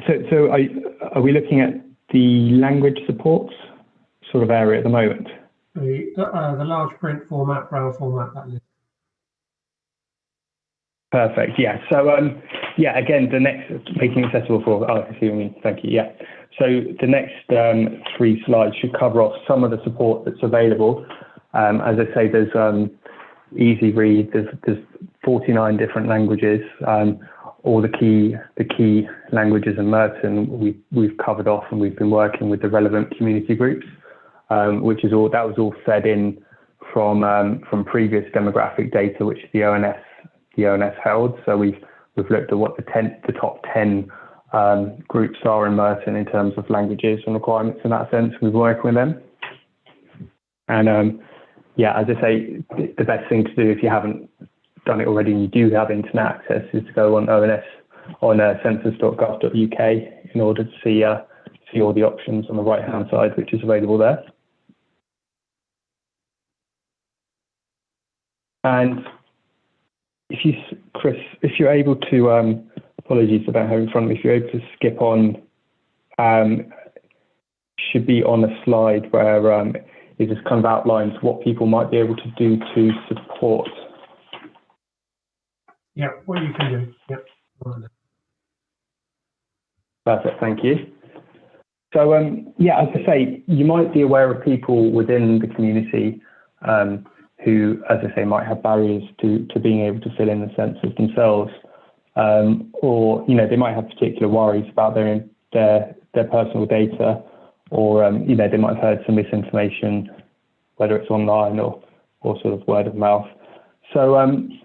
so are we looking at the language supports sort of area at the moment? The large print format, braille format, that list. Perfect. Yeah. So yeah, again, the next making accessible for. Oh, I see what you mean. Thank you. Yeah. So the next 3 slides should cover off some of the support that's available. As I say, there's easy read. There's 49 different languages. All the key languages in Merton we've covered off, and we've been working with the relevant community groups, which is all that was all fed in from previous demographic data, which the ONS held. So we've looked at what the top 10 groups are in Merton in terms of languages and requirements in that sense. We've worked with them. And yeah, as I say, the best thing to do if you haven't done it already and you do have internet access is to go on ONS on census.gov.uk in order to see all the options on the right hand side, which is available there. And Chris, if you're able to, apologies about having in front of me, if you're able to skip on, should be on a slide where it just kind of outlines what people might be able to do to support. Yeah, what you can do. Yeah. Perfect, thank you. So yeah, as I say, you might be aware of people within the community who, as I say, might have barriers to being able to fill in the census themselves, or they might have particular worries about their personal data, or they might have heard some misinformation, whether it's online or sort of word of mouth. So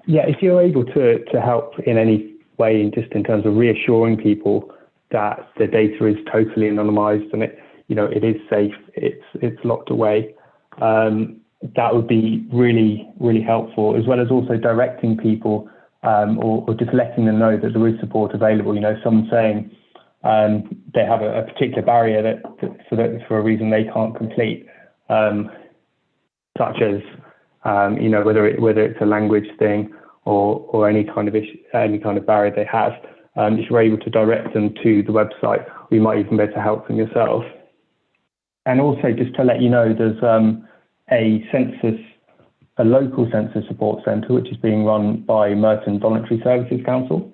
yeah, if you're able to help in any way, just in terms of reassuring people that the data is totally anonymized and it is safe, it's locked away, that would be really, really helpful, as well as also directing people or just letting them know that there is support available. Someone saying they have a particular barrier that for a reason they can't complete, such as whether it's a language thing or any kind of issue, any kind of barrier they have. If you're able to direct them to the website, we might even be able to help them yourself. And also, just to let you know, there's a local census support centre which is being run by Merton Voluntary Services Council.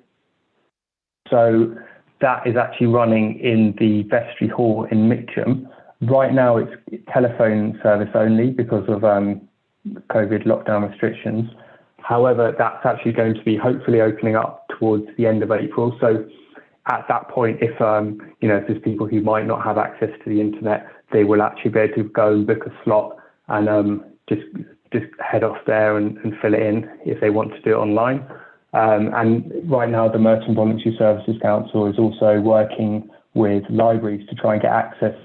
So that is actually running in the Vestry Hall in Mitcham. Right now it's telephone service only because of COVID lockdown restrictions. However, that's actually going to be hopefully opening up towards the end of April. So at that point, if if there's people who might not have access to the internet, they will actually be able to go and book a slot and just head off there and fill it in if they want to do it online. And right now, the Merton Voluntary Services Council is also working with libraries to try and get access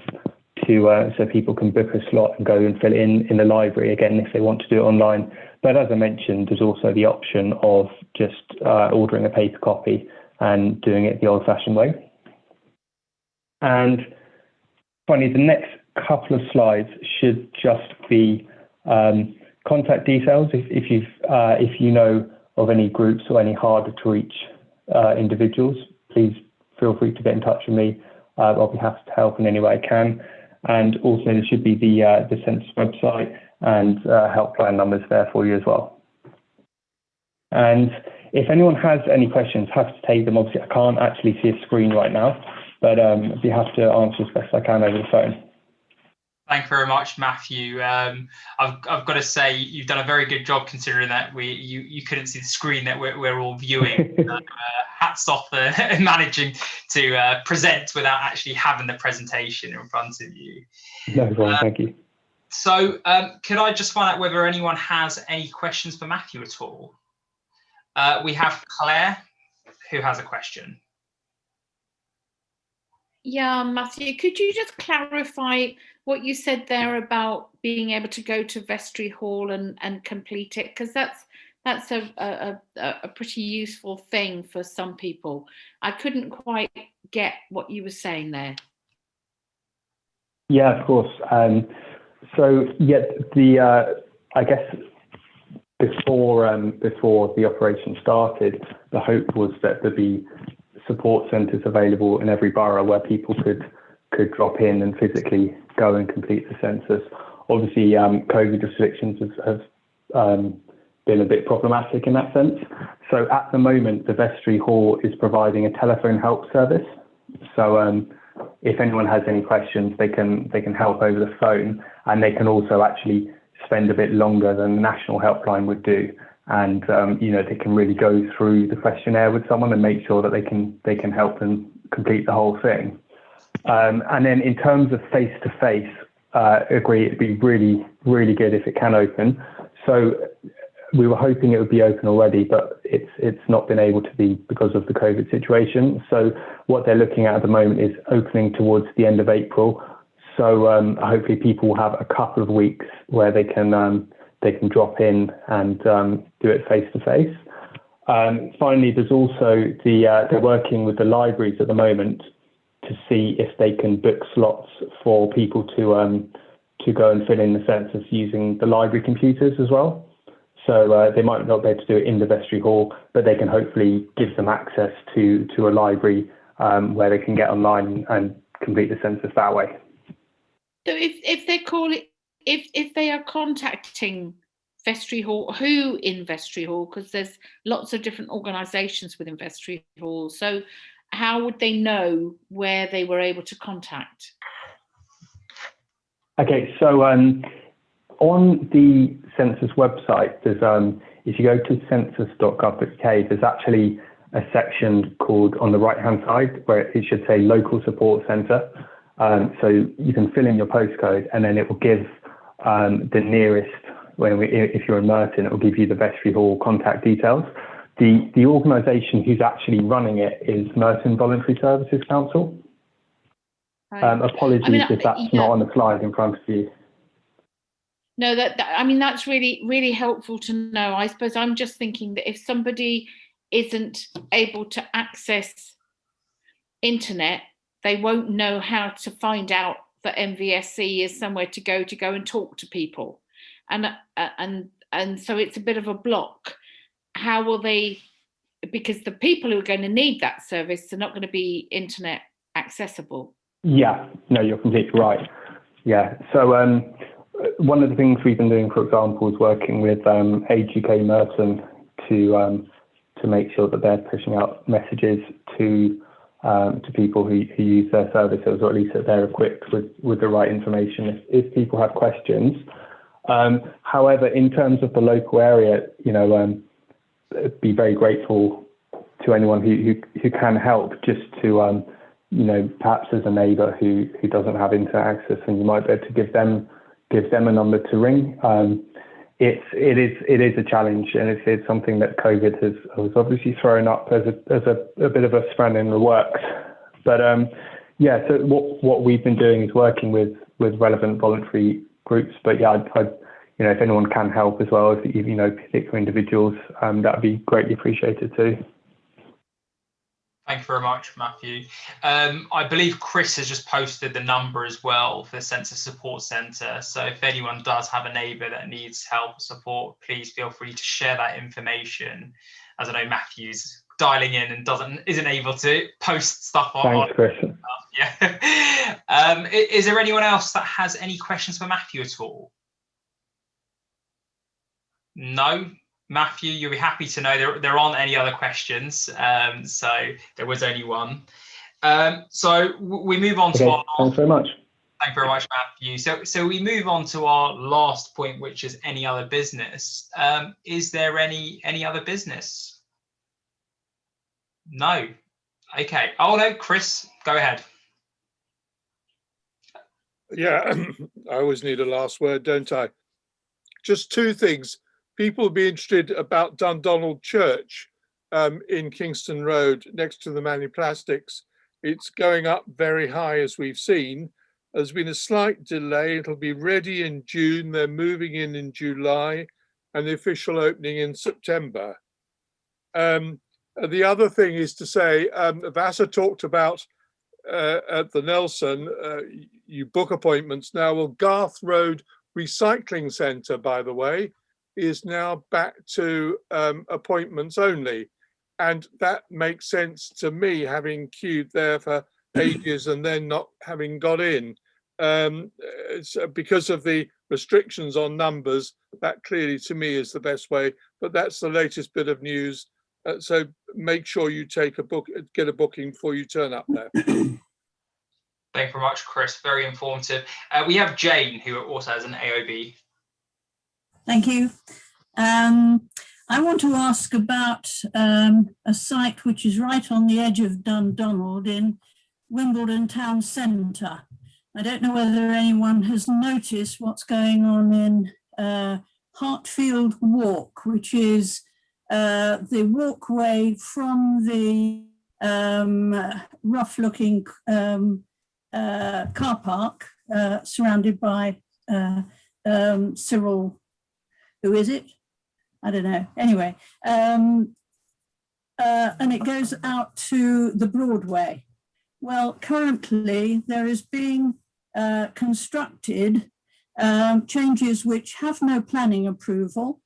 to so people can book a slot and go and fill it in the library again if they want to do it online. But as I mentioned, there's also the option of just ordering a paper copy and doing it the old-fashioned way. And finally, the next couple of slides should just be contact details. If you know of any groups or any harder to reach individuals, please feel free to get in touch with me. I'll be happy to help in any way I can. And also there should be the census website and helpline numbers there for you as well. And if anyone has any questions, have to take them. Obviously, I can't actually see a screen right now, but I'd be happy to answer as best I can over the phone. Thank you very much, Matthew. I've got to say you've done a very good job considering that you couldn't see the screen that we're all viewing. Hats off for managing to present without actually having the presentation in front of you. No problem, thank you. So could I just find out whether anyone has any questions for Matthew at all? We have Claire, who has a question. Yeah, Matthew, could you just clarify what you said there about being able to go to Vestry Hall and complete it? Because that's a pretty useful thing for some people. I couldn't quite get what you were saying there. Yeah, of course. So yeah, I guess before the operation started, the hope was that there'd be support centres available in every borough where people could drop in and physically go and complete the census. Obviously, COVID restrictions have been a bit problematic in that sense. So at the moment, the Vestry Hall is providing a telephone help service. So if anyone has any questions, they can help over the phone, and they can also actually spend a bit longer than the national helpline would do. And they can really go through the questionnaire with someone and make sure that they can help them complete the whole thing. And then in terms of face-to-face, agree, it'd be really, really good if it can open. So we were hoping it would be open already, but it's not been able to be because of the COVID situation. So what they're looking at the moment is opening towards the end of April. So hopefully people will have a couple of weeks where they can drop in and do it face-to-face. Finally, there's also they're working with the libraries at the moment to see if they can book slots for people to go and fill in the census using the library computers as well. So they might not be able to do it in the Vestry Hall, but they can hopefully give them access to a library where they can get online and complete the census that way. So if they call it, if they are contacting Vestry Hall, who in Vestry Hall? Because there's lots of different organisations within Vestry Hall. So how would they know where they were able to contact? Okay, so on the census website, there's if you go to census.gov.uk, there's actually a section called on the right-hand side where it should say local support centre. So you can fill in your postcode, and then it will give the nearest. If you're in Merton, it will give you the Vestry Hall contact details. The organisation who's actually running it is Merton Voluntary Services Council. Apologies if that's not on the slide in front of you. No, that's really, really helpful to know. I suppose I'm just thinking that if somebody isn't able to access internet, they won't know how to find out that MVSC is somewhere to go and talk to people. And so it's a bit of a block. How will they, because the people who are going to need that service are not going to be internet accessible. Yeah, no, you're completely right. Yeah, so one of the things we've been doing, for example, is working with Age UK Merton to make sure that they're pushing out messages to people who use their services, or at least that they're equipped with the right information if people have questions. However, in terms of the local area, be very grateful to anyone who can help, just to perhaps as a neighbour who doesn't have internet access, and you might be able to give them a number to ring. It is a challenge, and it's something that COVID has obviously thrown up as a bit of a span in the works. But so what we've been doing is working with relevant voluntary groups. But if anyone can help as well, if particular individuals, that would be greatly appreciated too. Thank you very much, Matthew. I believe Chris has just posted the number as well for the Census Support Centre. So if anyone does have a neighbour that needs help or support, please feel free to share that information. As I know Matthew's dialing in and isn't able to post stuff on. Thanks, Chris. Yeah. Is there anyone else that has any questions for Matthew at all? No. Matthew, you'll be happy to know there aren't any other questions. So there was only one. So we move on to our. Thanks very much. Thank you very much, Matthew. So we move on to our last point, which is any other business. Is there any other business? No. Okay. Oh no, Chris, go ahead. Yeah, I always need a last word, don't I? Just two things. People will be interested about Dundonald Church in Kingston Road next to the Maniplastics. It's going up very high, as we've seen. There's been a slight delay. It'll be ready in June. They're moving in July, and the official opening in September. The other thing is to say, Vasa talked about at the Nelson, you book appointments now. Well, Garth Road Recycling Centre, by the way, is now back to appointments only. And that makes sense to me, having queued there for ages and then not having got in. Because of the restrictions on numbers, that clearly to me is the best way, but that's the latest bit of news. So make sure you get a booking before you turn up there. Thank you very much, Chris. Very informative. We have Jane, who also has an AOB. Thank you. I want to ask about a site which is right on the edge of Dundonald in Wimbledon Town Centre. I don't know whether anyone has noticed what's going on in Hartfield Walk, which is the walkway from the rough-looking car park surrounded by Cyril. Who is it? I don't know. Anyway, and it goes out to the Broadway. Well, currently there is being constructed changes which have no planning approval.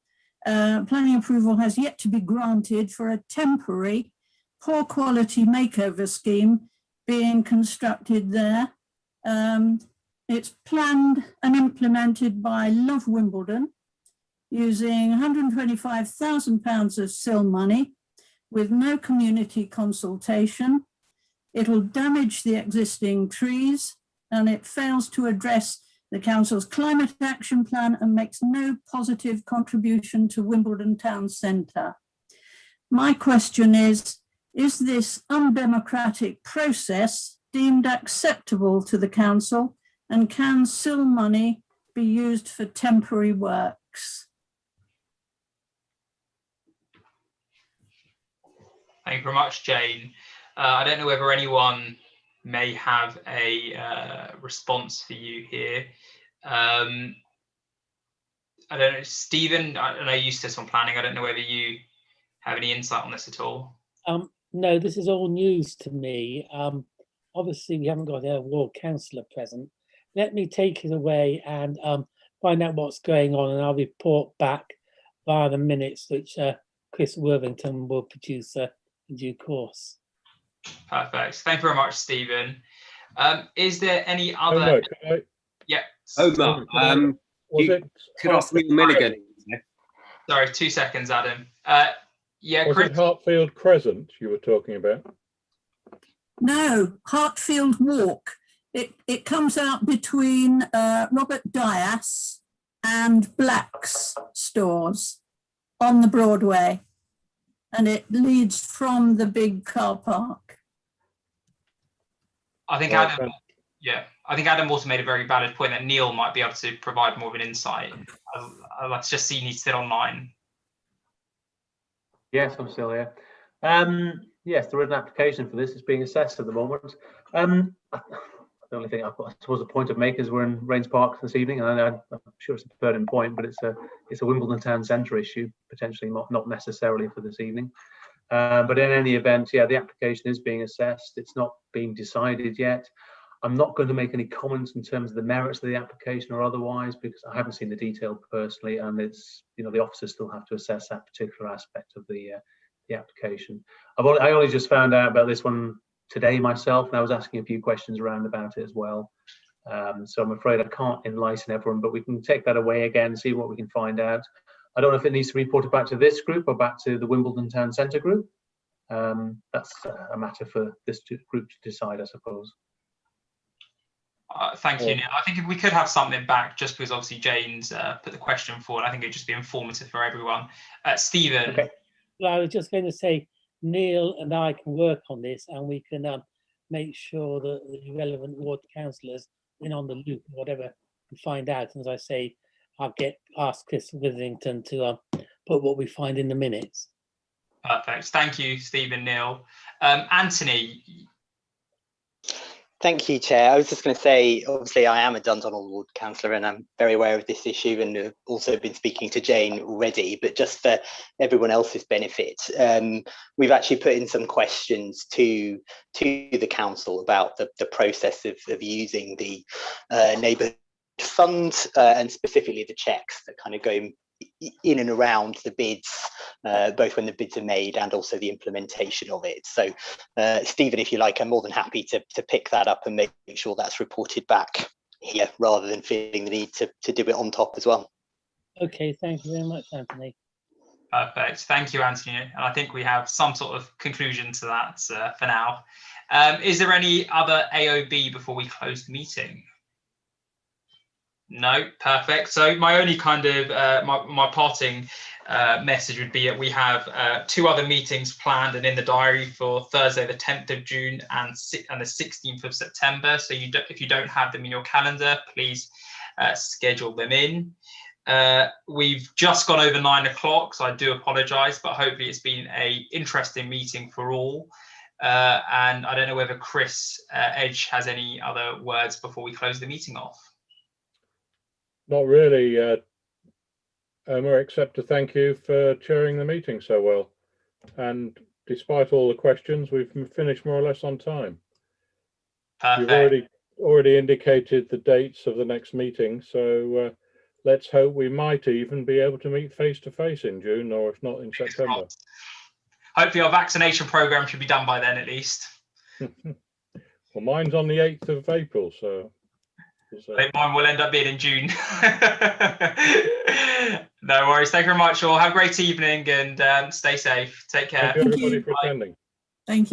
Planning approval has yet to be granted for a temporary poor quality makeover scheme being constructed there. It's planned and implemented by Love Wimbledon, using £125,000 of SIL money with no community consultation. It'll damage the existing trees, and it fails to address the council's climate action plan and makes no positive contribution to Wimbledon Town Centre. My question is this undemocratic process deemed acceptable to the council, and can SIL money be used for temporary works? Thank you very much, Jane. I don't know whether anyone may have a response for you here. I don't know, Stephen, I know you sit on planning. I don't know whether you have any insight on this at all. No, this is all news to me. Obviously, we haven't got a ward councillor present. Let me take it away and find out what's going on, and I'll report back via the minutes, which Chris Worthington will produce in due course. Perfect. Thank you very much, Stephen. Is there any other? Yeah. Omar, could ask me Milligan. Sorry, 2 seconds, Adam. Yeah, was Chris? it Hartfield Crescent you were talking about? No, Hartfield Walk. It comes out between Robert Dias and Black's stores on the Broadway, and it leads from the big car park. I think Adam, yeah, I think Adam also made a very valid point that Neil might be able to provide more of an insight. Let's just see Neil's still online. Yes, I'm still here. Yes, there is an application for this. It's being assessed at the moment. The only thing I suppose the point of make is we're in Raynes Park this evening, and I'm sure it's a pertinent point, but it's a Wimbledon Town Centre issue, potentially not necessarily for this evening. But in any event, yeah, the application is being assessed. It's not being decided yet. I'm not going to make any comments in terms of the merits of the application or otherwise, because I haven't seen the detail personally, and it's, you know, the officers still have to assess that particular aspect of the application. I only just found out about this one today myself, and I was asking a few questions around about it as well. So I'm afraid I can't enlighten everyone, but we can take that away again, see what we can find out. I don't know if it needs to be reported back to this group or back to the Wimbledon Town Centre group. That's a matter for this group to decide, I suppose. Thank you, Neil. I think if we could have something back, just because obviously Jane's put the question forward, I think it'd just be informative for everyone. Stephen. Okay. Well, I was just going to say, Neil and I can work on this, and we can make sure that the relevant ward councillors in on the loop, whatever, and find out. And as I say, I'll ask Chris Witherington to put what we find in the minutes. Perfect. Thank you, Stephen, Neil. Anthony. Thank you, Chair. I was just going to say, obviously, I am a Dundonald ward councillor, and I'm very aware of this issue, and have also been speaking to Jane already. But just for everyone else's benefit, we've actually put in some questions to the council about the process of using the neighbourhood fund, and specifically the checks that kind of go in and around the bids, both when the bids are made and also the implementation of it. So Stephen, if you like, I'm more than happy to pick that up and make sure that's reported back here, rather than feeling the need to do it on top as well. Okay, thank you very much, Anthony. Perfect. Thank you, Anthony. And I think we have some sort of conclusion to that for now. Is there any other AOB before we close the meeting? No, perfect. So my only kind of my parting message would be that we have 2 other meetings planned and in the diary for Thursday, the 10th of June and the 16th of September. So if you don't have them in your calendar, please schedule them in. We've just gone over 9 o'clock, so I do apologise, but hopefully it's been an interesting meeting for all. And I don't know whether Chris Edge has any other words before we close the meeting off. Not really, Omar, except to thank you for chairing the meeting so well. And despite all the questions, we've finished more or less on time. Perfect. You've already indicated the dates of the next meeting, so let's hope we might even be able to meet face to face in June, or if not in September. Hopefully our vaccination programme should be done by then at least. Well, mine's on the 8th of April, so... I think mine will end up being in June. No worries. Thank you very much, all. Have a great evening and stay safe. Take care. Thank you, everybody, for attending.